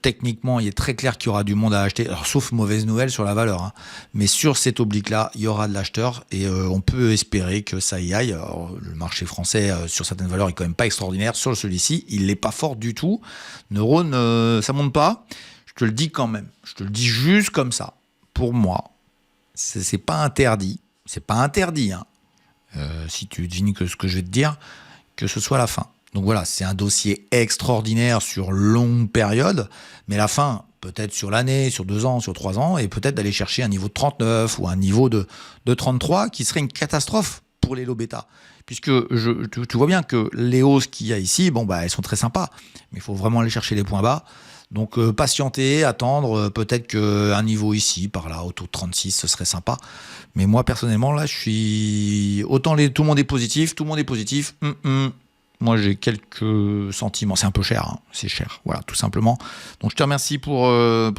Techniquement, il est très clair qu'il y aura du monde à acheter, alors, sauf mauvaise nouvelle sur la valeur. Hein. Mais sur cette oblique-là, il y aura de l'acheteur et on peut espérer que ça y aille. Alors, le marché français, sur certaines valeurs, est quand même pas extraordinaire. Sur celui-ci, il n'est pas fort du tout. Neurone, ça monte pas. Je te le dis quand même. Je te le dis juste comme ça. Pour moi, c'est pas interdit. C'est pas interdit. Hein. Si tu devines que ce que je vais te dire, que ce soit la fin. Donc voilà, c'est un dossier extraordinaire sur longue période, mais la fin, peut-être sur l'année, sur 2 ans, sur 3 ans, et peut-être d'aller chercher un niveau de 39 ou un niveau de 33 qui serait une catastrophe pour les lots bêta. Puisque tu vois bien que les hausses qu'il y a ici, bon, bah, elles sont très sympas, mais il faut vraiment aller chercher les points bas. Donc patienter, attendre, peut-être qu'un niveau ici, par là, autour de 36, ce serait sympa. Mais moi, personnellement, là, je suis... Autant tout le monde est positif, Moi, j'ai quelques sentiments. C'est un peu cher, hein. C'est cher. Voilà, tout simplement. Donc, je te remercie pour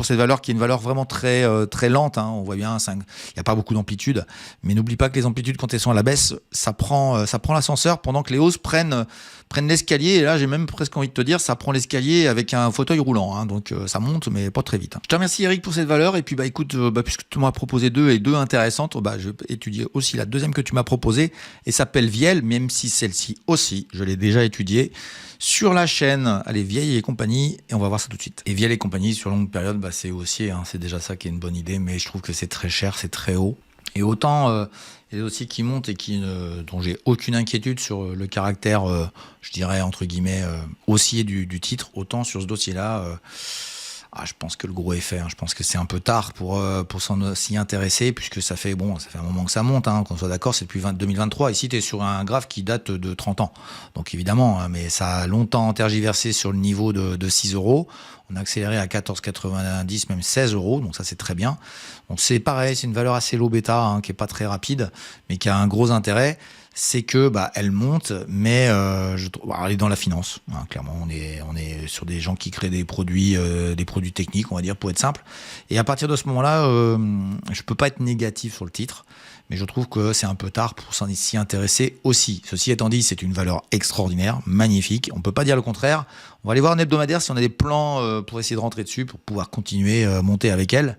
cette valeur qui est une valeur vraiment très, très lente. Hein. On voit bien, il n'y a pas beaucoup d'amplitude. Mais n'oublie pas que les amplitudes, quand elles sont à la baisse, ça prend l'ascenseur pendant que les hausses prennent l'escalier. Et là, j'ai même presque envie de te dire, ça prend l'escalier avec un fauteuil roulant. Hein. Donc, ça monte, mais pas très vite. Hein. Je te remercie, Eric, pour cette valeur. Et puis, bah, écoute, puisque tu m'as proposé deux intéressantes, bah, je vais étudier aussi la deuxième que tu m'as proposée. Et s'appelle Viel, même si celle-ci aussi, je l'ai déjà étudié sur la chaîne. Allez, Viel et compagnie, et on va voir ça tout de suite. Et Viel et compagnie sur longue période, bah, c'est haussier, hein, c'est déjà ça qui est une bonne idée, mais je trouve que c'est très cher, c'est très haut. Et autant il y a des dossiers qui montent et dont j'ai aucune inquiétude sur le caractère, je dirais entre guillemets, haussier du titre, autant sur ce dossier-là. Je pense que le gros est fait. Hein. Je pense que c'est un peu tard pour s'y intéresser, puisque ça fait un moment que ça monte. Hein, qu'on soit d'accord, c'est depuis 2023. Ici, tu es sur un graphe qui date de 30 ans. Donc évidemment, hein, mais ça a longtemps tergiversé sur le niveau de 6 euros. On a accéléré à 14,90, même 16 euros. Donc ça, c'est très bien. Donc c'est pareil, c'est une valeur assez low bêta, hein, qui est pas très rapide, mais qui a un gros intérêt. C'est que elle monte, mais elle est dans la finance. Hein, clairement, on est sur des gens qui créent des produits techniques, on va dire, pour être simple. Et à partir de ce moment-là, je peux pas être négatif sur le titre, mais je trouve que c'est un peu tard pour s'y intéresser aussi. Ceci étant dit, c'est une valeur extraordinaire, magnifique. On peut pas dire le contraire. On va aller voir en hebdomadaire si on a des plans pour essayer de rentrer dessus, pour pouvoir continuer à monter avec elle.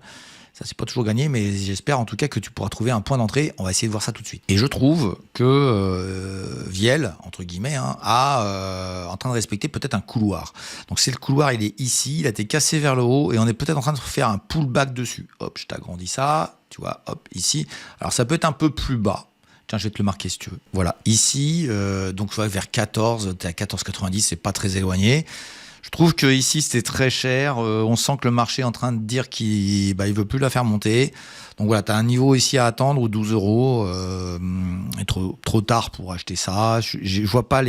Ça, c'est pas toujours gagné, mais j'espère en tout cas que tu pourras trouver un point d'entrée. On va essayer de voir ça tout de suite. Et je trouve que Viel, entre guillemets, hein, en train de respecter peut-être un couloir. Donc, c'est le couloir, il est ici, il a été cassé vers le haut et on est peut-être en train de faire un pullback dessus. Hop, je t'agrandis ça, tu vois, hop, ici. Alors, ça peut être un peu plus bas. Tiens, je vais te le marquer si tu veux. Voilà, ici, donc vers 14, tu es à 14,90, c'est pas très éloigné. Je trouve que ici c'était très cher. On sent que le marché est en train de dire qu'il veut plus la faire monter. Donc voilà, tu as un niveau ici à attendre ou 12 euros. Trop tard pour acheter ça. Je vois pas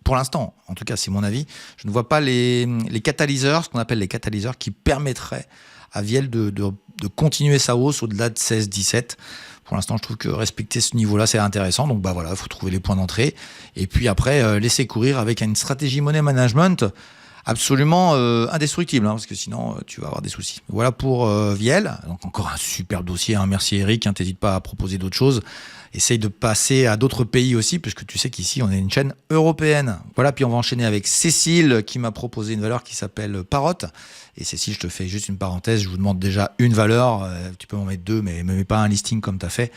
pour l'instant, en tout cas c'est mon avis, je ne vois pas les catalyseurs, ce qu'on appelle les catalyseurs, qui permettraient à Viel de continuer sa hausse au-delà de 16-17. Pour l'instant, je trouve que respecter ce niveau-là, c'est intéressant. Donc, il faut trouver les points d'entrée. Et puis après, laisser courir avec une stratégie money management absolument indestructible, hein, parce que sinon, tu vas avoir des soucis. Voilà pour Viel. Donc, encore un super dossier. Hein. Merci Eric. Hein, t'hésites pas à proposer d'autres choses. Essaye de passer à d'autres pays aussi, puisque tu sais qu'ici, on est une chaîne européenne. Voilà, puis on va enchaîner avec Cécile, qui m'a proposé une valeur qui s'appelle Parrot. Et Cécile, je te fais juste une parenthèse, je vous demande déjà une valeur, tu peux m'en mettre 2, mais ne mets pas un listing comme tu as fait.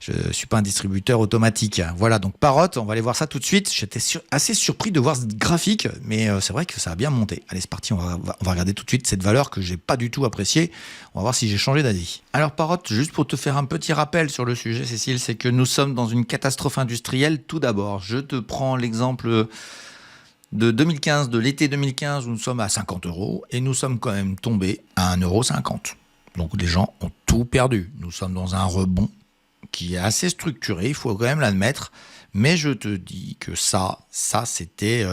Je ne suis pas un distributeur automatique. Voilà, donc Parrot, on va aller voir ça tout de suite. J'étais assez surpris de voir ce graphique, mais c'est vrai que ça a bien monté. Allez, c'est parti, on va regarder tout de suite cette valeur que j'ai pas du tout appréciée. On va voir si j'ai changé d'avis. Alors Parrot, juste pour te faire un petit rappel sur le sujet, Cécile, c'est que nous sommes dans une catastrophe industrielle. Tout d'abord, je te prends l'exemple de 2015, de l'été 2015, où nous sommes à 50 euros, et nous sommes quand même tombés à 1,50 €. Donc les gens ont tout perdu. Nous sommes dans un rebond qui est assez structuré, il faut quand même l'admettre, mais je te dis que ça c'était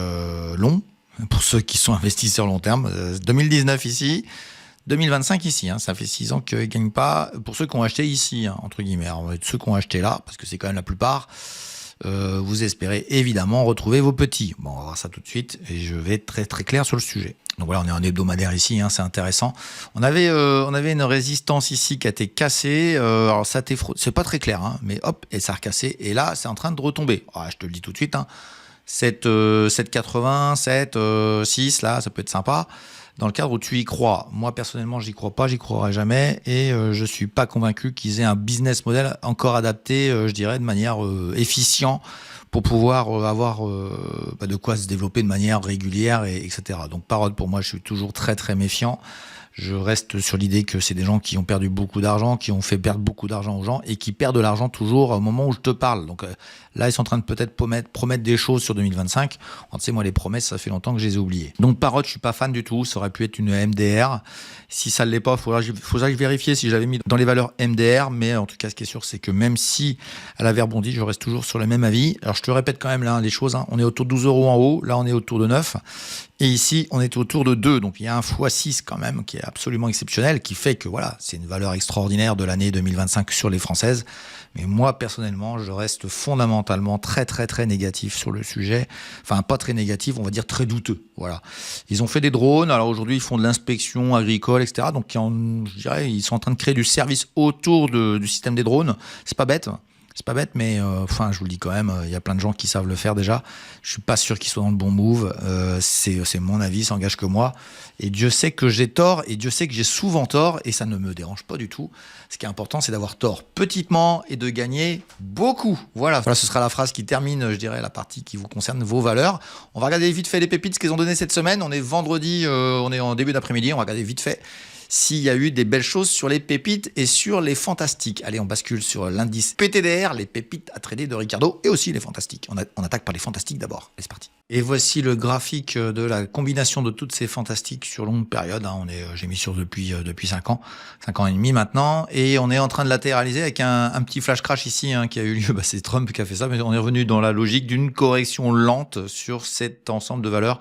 long, pour ceux qui sont investisseurs long terme. 2019 ici, 2025 ici, hein, ça fait 6 ans qu'ils ne gagnent pas, pour ceux qui ont acheté ici, hein, entre guillemets. Alors, ceux qui ont acheté là, parce que c'est quand même la plupart, vous espérez évidemment retrouver vos petits. Bon, on va voir ça tout de suite et je vais être très très clair sur le sujet. Donc voilà, on est en hebdomadaire ici, hein, c'est intéressant. On avait une résistance ici qui a été cassée. Alors ça c'est pas très clair, hein, mais hop, et ça a recassé. Et là, c'est en train de retomber. Ah, je te le dis tout de suite, hein. 7,80, 7,6, là, ça peut être sympa. Dans le cadre où tu y crois. Moi, personnellement, j'y crois pas, j'y croirai jamais. Et je suis pas convaincu qu'ils aient un business model encore adapté, je dirais, de manière efficient pour pouvoir avoir de quoi se développer de manière régulière, etc. Donc, Parrot, pour moi, je suis toujours très, très méfiant. Je reste sur l'idée que c'est des gens qui ont perdu beaucoup d'argent, qui ont fait perdre beaucoup d'argent aux gens et qui perdent de l'argent toujours au moment où je te parle. Donc là, ils sont en train de peut-être promettre des choses sur 2025. Tu sais, moi, les promesses, ça fait longtemps que je les ai oubliées. Donc Parrot, je suis pas fan du tout. Ça aurait pu être une MDR. Si ça ne l'est pas, faudra que je vérifie si j'avais mis dans les valeurs MDR. Mais en tout cas, ce qui est sûr, c'est que même si elle avait rebondi, je reste toujours sur le même avis. Alors, je te répète quand même là les choses. Hein. On est autour de 12 € en haut. Là, on est autour de 9. Et ici, on est autour de 2. Donc, il y a un x6 quand même qui est absolument exceptionnel, qui fait que voilà, c'est une valeur extraordinaire de l'année 2025 sur les françaises. Mais moi, personnellement, je reste fondamentalement très, très, très négatif sur le sujet. Enfin, pas très négatif, on va dire très douteux. Voilà. Ils ont fait des drones. Alors aujourd'hui, ils font de l'inspection agricole, etc. Donc, je dirais, ils sont en train de créer du service autour du système des drones. C'est pas bête. C'est pas bête, mais je vous le dis quand même, il y a plein de gens qui savent le faire déjà. Je suis pas sûr qu'ils soient dans le bon move. C'est mon avis, ça engage que moi. Et Dieu sait que j'ai tort, et Dieu sait que j'ai souvent tort, et ça ne me dérange pas du tout. Ce qui est important, c'est d'avoir tort petitement et de gagner beaucoup. Voilà, ce sera la phrase qui termine, je dirais, la partie qui vous concerne, vos valeurs. On va regarder vite fait les pépites, ce qu'ils ont donné cette semaine. On est vendredi, on est en début d'après-midi, on va regarder vite fait s'il y a eu des belles choses sur les pépites et sur les fantastiques. Allez, on bascule sur l'indice PTDR, les pépites à trader de Ricardo, et aussi les fantastiques. On attaque par les fantastiques d'abord. Allez, c'est parti. Et voici le graphique de la combinaison de toutes ces fantastiques sur longue période. Hein. J'ai mis sur depuis 5 ans, 5 ans et demi maintenant, et on est en train de latéraliser avec un petit flash crash ici qui a eu lieu. C'est Trump qui a fait ça, mais on est revenu dans la logique d'une correction lente sur cet ensemble de valeurs.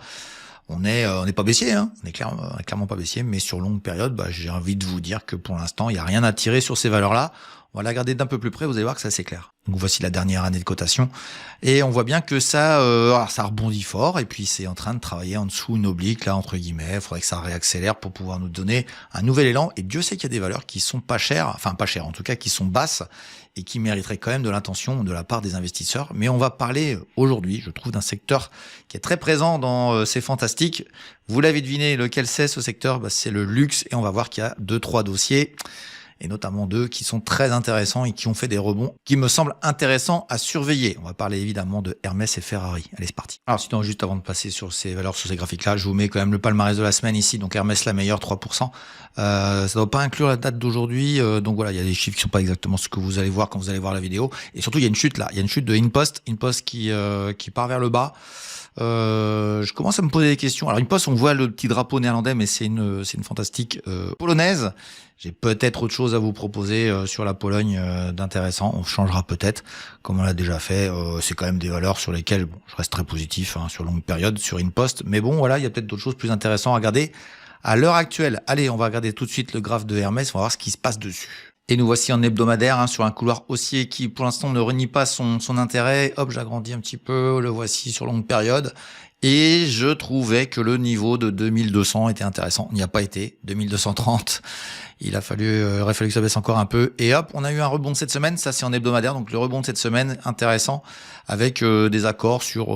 On n'est pas baissier, hein. On est clairement pas baissier, mais sur longue période, j'ai envie de vous dire que pour l'instant, il n'y a rien à tirer sur ces valeurs-là. On va la regarder d'un peu plus près, vous allez voir que c'est assez clair. Donc voici la dernière année de cotation, et on voit bien que ça rebondit fort, et puis c'est en train de travailler en dessous une oblique, là, entre guillemets. Il faudrait que ça réaccélère pour pouvoir nous donner un nouvel élan, et Dieu sait qu'il y a des valeurs qui sont pas chères, en tout cas qui sont basses, et qui mériteraient quand même de l'attention de la part des investisseurs. Mais on va parler aujourd'hui, je trouve, d'un secteur qui est très présent dans ces fantastiques. Vous l'avez deviné, lequel c'est ce secteur? C'est le luxe, et on va voir qu'il y a 2-3 dossiers, et notamment 2 qui sont très intéressants et qui ont fait des rebonds qui me semblent intéressants à surveiller. On va parler évidemment de Hermès et Ferrari. Allez, c'est parti. Alors sinon, juste avant de passer sur ces valeurs, sur ces graphiques-là, je vous mets quand même le palmarès de la semaine ici. Donc Hermès, la meilleure, 3%. Ça ne doit pas inclure la date d'aujourd'hui. Donc voilà, il y a des chiffres qui sont pas exactement ce que vous allez voir quand vous allez voir la vidéo. Et surtout, il y a une chute là. Il y a une chute de InPost qui part vers le bas. Je commence à me poser des questions. Alors InPost, on voit le petit drapeau néerlandais, mais c'est une fantastique polonaise. J'ai peut-être autre chose à vous proposer sur la Pologne d'intéressant. On changera peut-être, comme on l'a déjà fait. C'est quand même des valeurs sur lesquelles je reste très positif sur longue période, sur InPost. Mais bon, voilà, il y a peut-être d'autres choses plus intéressantes à regarder à l'heure actuelle. Allez, on va regarder tout de suite le graphe de Hermès. On va voir ce qui se passe dessus. Et nous voici en hebdomadaire sur un couloir haussier qui, pour l'instant, ne renie pas son intérêt. Hop, j'agrandis un petit peu. Le voici sur longue période. Et je trouvais que le niveau de 2200 était intéressant. Il n'y a pas été. 2230. Il aurait fallu que ça baisse encore un peu. Et hop, on a eu un rebond de cette semaine. Ça, c'est en hebdomadaire. Donc, le rebond de cette semaine, intéressant, avec des accords sur,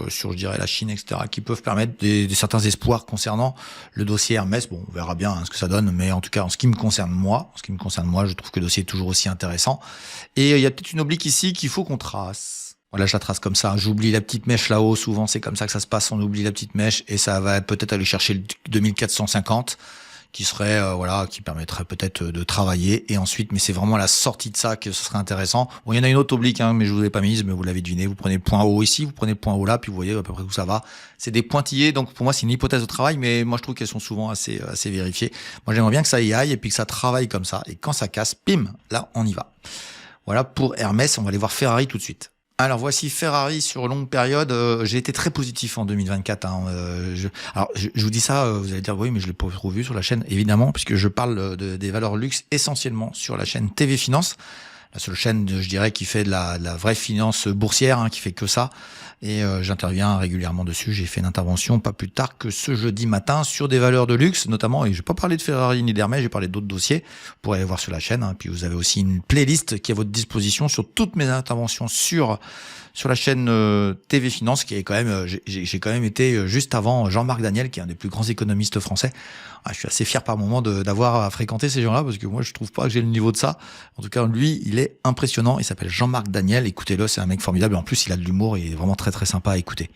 je dirais, la Chine, etc., qui peuvent permettre certains espoirs concernant le dossier Hermès. Bon, on verra bien ce que ça donne. Mais en tout cas, en ce qui me concerne moi, je trouve que le dossier est toujours aussi intéressant. Et il y a peut-être une oblique ici qu'il faut qu'on trace. Voilà, je la trace comme ça. J'oublie la petite mèche là-haut. Souvent, c'est comme ça que ça se passe. On oublie la petite mèche et ça va peut-être aller chercher le 2450 qui serait, qui permettrait peut-être de travailler. Et ensuite, mais c'est vraiment la sortie de ça que ce serait intéressant. Bon, il y en a une autre oblique, mais je vous ai pas mise, mais vous l'avez deviné. Vous prenez le point haut ici, vous prenez le point haut là, puis vous voyez à peu près où ça va. C'est des pointillés. Donc, pour moi, c'est une hypothèse de travail, mais moi, je trouve qu'elles sont souvent assez vérifiées. Moi, j'aimerais bien que ça y aille et puis que ça travaille comme ça. Et quand ça casse, pim, là, on y va. Voilà pour Hermès. On va aller voir Ferrari tout de suite. Alors voici Ferrari sur longue période. J'ai été très positif en 2024. Je vous dis ça, vous allez dire oui, mais je l'ai pas trop vu sur la chaîne, évidemment, puisque je parle des valeurs luxe essentiellement sur la chaîne TV Finance. la seule chaîne, je dirais, qui fait de la vraie finance boursière, hein, qui fait que ça. Et j'interviens régulièrement dessus. J'ai fait une intervention pas plus tard que ce jeudi matin sur des valeurs de luxe, notamment. Et je n'ai pas parlé de Ferrari ni d'Hermès, j'ai parlé d'autres dossiers. Vous pourrez aller voir sur la chaîne. Hein. Puis vous avez aussi une playlist qui est à votre disposition sur toutes mes interventions sur la chaîne TV Finance, qui est quand même, j'ai quand même été juste avant Jean-Marc Daniel, qui est un des plus grands économistes français. Je suis assez fier par moment d'avoir fréquenté ces gens-là, parce que moi je trouve pas que j'ai le niveau de ça. En tout cas, lui, il est impressionnant. Il s'appelle Jean-Marc Daniel. Écoutez-le, c'est un mec formidable. En plus, il a de l'humour et il est vraiment très très sympa à écouter.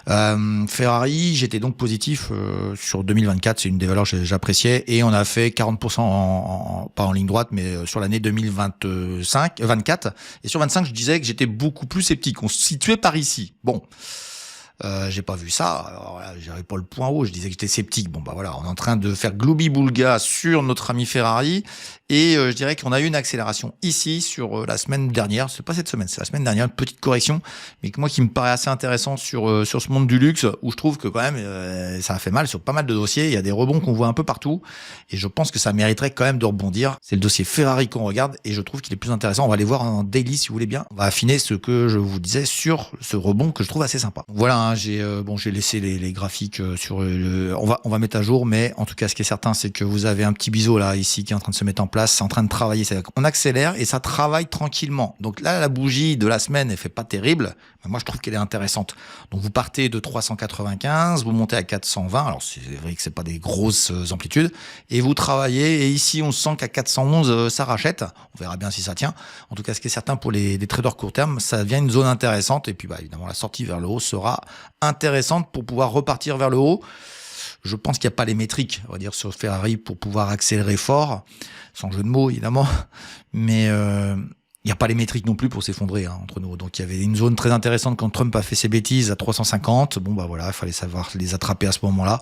Ferrari, j'étais donc positif sur 2024. C'est une des valeurs que j'appréciais, et on a fait 40% pas en ligne droite, mais sur l'année 24. Et sur 25, je disais que j'étais beaucoup plus sceptique. On se situait par ici. Bon. J'ai pas vu ça. Alors là, j'avais pas le point haut. Je disais que j'étais sceptique. Bon, bah voilà, on est en train de faire gloubi-boulga sur notre ami Ferrari. Et je dirais qu'on a eu une accélération ici sur la semaine dernière. C'est pas cette semaine, c'est la semaine dernière. Une petite correction, mais que moi qui me paraît assez intéressant sur ce monde du luxe, où je trouve que quand même ça a fait mal sur pas mal de dossiers. Il y a des rebonds qu'on voit un peu partout, et je pense que ça mériterait quand même de rebondir. C'est le dossier Ferrari qu'on regarde, et je trouve qu'il est plus intéressant. On va aller voir en daily si vous voulez bien. On va affiner ce que je vous disais sur ce rebond que je trouve assez sympa. Donc voilà, hein, j'ai laissé les graphiques sur on va mettre à jour, mais en tout cas ce qui est certain, c'est que vous avez un petit biseau là ici qui est en train de se mettre en place. C'est en train de travailler, on accélère et ça travaille tranquillement. Donc là, la bougie de la semaine, elle fait pas terrible, mais moi je trouve qu'elle est intéressante. Donc vous partez de 395, vous montez à 420. Alors c'est vrai que c'est pas des grosses amplitudes, et vous travaillez. Et ici, on sent qu'à 411, ça rachète. On verra bien si ça tient. En tout cas, ce qui est certain pour les traders court terme, ça devient une zone intéressante. Et puis, évidemment, la sortie vers le haut sera intéressante pour pouvoir repartir vers le haut. Je pense qu'il n'y a pas les métriques, on va dire, sur Ferrari pour pouvoir accélérer fort, sans jeu de mots évidemment, mais il n'y a pas les métriques non plus pour s'effondrer, hein, entre nous. Donc il y avait une zone très intéressante quand Trump a fait ses bêtises à 350. Bon bah voilà, il fallait savoir les attraper à ce moment-là.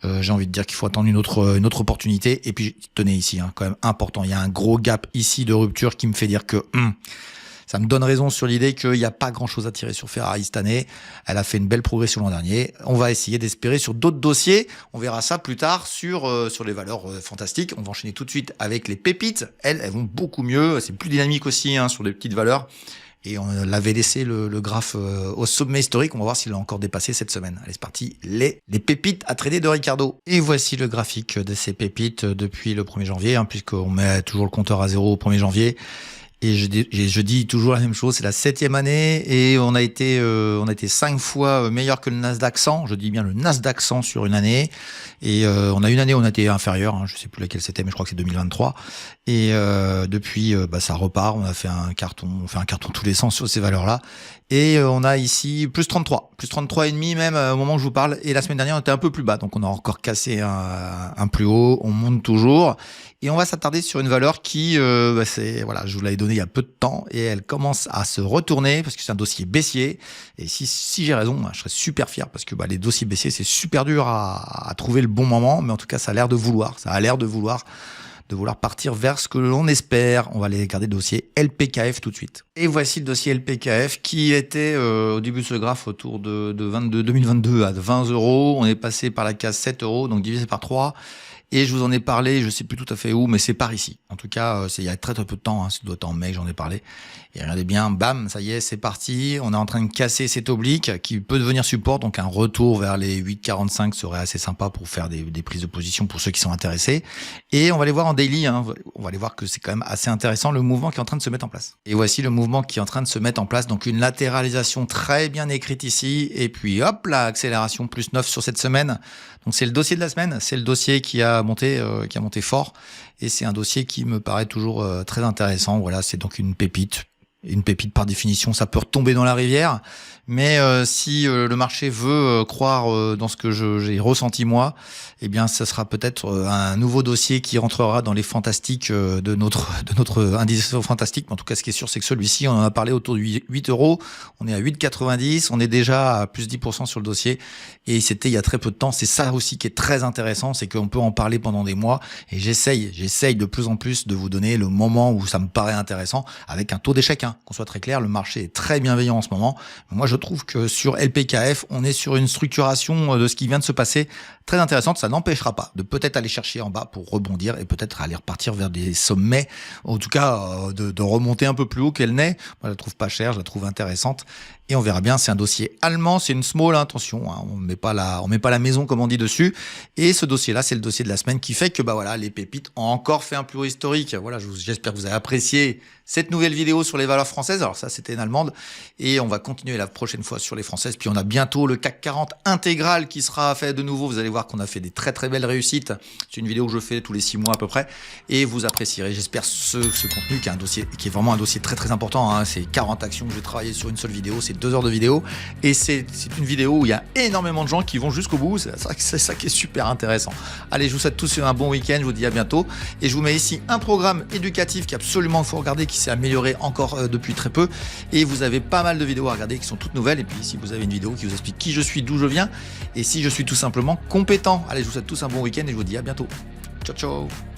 J'ai envie de dire qu'il faut attendre une autre opportunité. Et puis tenez ici, hein, quand même important, il y a un gros gap ici de rupture qui me fait dire que ça me donne raison sur l'idée qu'il n'y a pas grand-chose à tirer sur Ferrari cette année. Elle a fait une belle progression l'an dernier. On va essayer d'espérer sur d'autres dossiers. On verra ça plus tard sur les valeurs fantastiques. On va enchaîner tout de suite avec les pépites. Elles vont beaucoup mieux. C'est plus dynamique aussi, hein, sur des petites valeurs. Et on l'avait laissé le graphe au sommet historique. On va voir s'il a encore dépassé cette semaine. Allez, c'est parti. Les pépites à trader de Ricardo. Et voici le graphique de ces pépites depuis le 1er janvier, hein, puisqu'on met toujours le compteur à 0 au 1er janvier. Et je dis toujours la même chose, c'est la 7e année, et on a été 5 fois meilleur que le Nasdaq 100. Je dis bien le Nasdaq 100 sur une année. Et on a une année où on a été inférieur, hein, je sais plus laquelle c'était, mais je crois que c'est 2023. Et depuis, ça repart. On fait un carton tous les sens sur ces valeurs-là. Et on a ici plus 33,5 même au moment où je vous parle. Et la semaine dernière, on était un peu plus bas, donc on a encore cassé un plus haut. On monte toujours, et on va s'attarder sur une valeur qui, je vous l'avais donné il y a peu de temps, et elle commence à se retourner parce que c'est un dossier baissier. Et si j'ai raison, je serais super fier, parce que les dossiers baissiers, c'est super dur à trouver le bon moment, mais en tout cas, ça a l'air de vouloir partir vers ce que l'on espère. On va aller regarder le dossier LPKF tout de suite. Et voici le dossier LPKF qui était au début de ce graphe autour de 2022 à 20 €. On est passé par la case 7 €, donc divisé par 3. Et je vous en ai parlé, je sais plus tout à fait où, mais c'est par ici. En tout cas, c'est il y a très peu de temps, hein, ça doit être en mai que j'en ai parlé. Et regardez bien, bam, ça y est, c'est parti. On est en train de casser cet oblique qui peut devenir support, donc un retour vers les 8,45 serait assez sympa pour faire des prises de position pour ceux qui sont intéressés. Et on va les voir en daily, hein. On va aller voir que c'est quand même assez intéressant le mouvement qui est en train de se mettre en place. Et voici le mouvement qui est en train de se mettre en place, donc une latéralisation très bien écrite ici, et puis hop, la accélération plus 9 sur cette semaine. Donc c'est le dossier de la semaine, c'est le dossier qui a monté fort, et c'est un dossier qui me paraît toujours très intéressant. Voilà, c'est donc une pépite. Une pépite, par définition, ça peut retomber dans la rivière, mais si le marché veut croire dans ce que j'ai ressenti moi, eh bien, ça sera peut-être un nouveau dossier qui rentrera dans les fantastiques de notre indice fantastique. Mais en tout cas, ce qui est sûr, c'est que celui-ci, on en a parlé autour de 8 €. On est à 8,90. On est déjà à plus 10% sur le dossier, et c'était il y a très peu de temps. C'est ça aussi qui est très intéressant, c'est qu'on peut en parler pendant des mois, et j'essaye de plus en plus de vous donner le moment où ça me paraît intéressant, avec un taux d'échec, hein. hein, qu'on soit très clair, le marché est très bienveillant en ce moment. Moi, je trouve que sur LPKF, on est sur une structuration de ce qui vient de se passer très intéressante. Ça n'empêchera pas de peut-être aller chercher en bas pour rebondir et peut-être aller repartir vers des sommets, en tout cas de remonter un peu plus haut qu'elle n'est. Moi, je la trouve pas chère, je la trouve intéressante. Et on verra bien, c'est un dossier allemand, c'est une small, hein, attention, hein, on met pas la maison comme on dit dessus. Et ce dossier-là, c'est le dossier de la semaine qui fait que bah voilà, les pépites ont encore fait un plus haut historique. Voilà, j'espère que vous avez apprécié cette nouvelle vidéo sur les valeurs françaises. Alors ça, c'était une allemande. Et on va continuer la prochaine fois sur les françaises. Puis on a bientôt le CAC 40 intégral qui sera fait de nouveau. Vous allez voir qu'on a fait des très très belles réussites. C'est une vidéo que je fais tous les 6 mois à peu près. Et vous apprécierez, j'espère, ce contenu qui est un dossier, qui est vraiment un dossier très très important. Hein. C'est 40 actions que j'ai travaillé sur une seule vidéo. C'est 2 heures de vidéo. Et c'est une vidéo où il y a énormément de gens qui vont jusqu'au bout. C'est ça qui est super intéressant. Allez, je vous souhaite tous un bon week-end. Je vous dis à bientôt. Et je vous mets ici un programme éducatif qui absolument faut regarder, qui s'est amélioré encore depuis très peu. Et vous avez pas mal de vidéos à regarder qui sont toutes nouvelles. Et puis si vous avez une vidéo qui vous explique qui je suis, d'où je viens, et si je suis tout simplement compétent. Allez, je vous souhaite tous un bon week-end et je vous dis à bientôt. Ciao, ciao.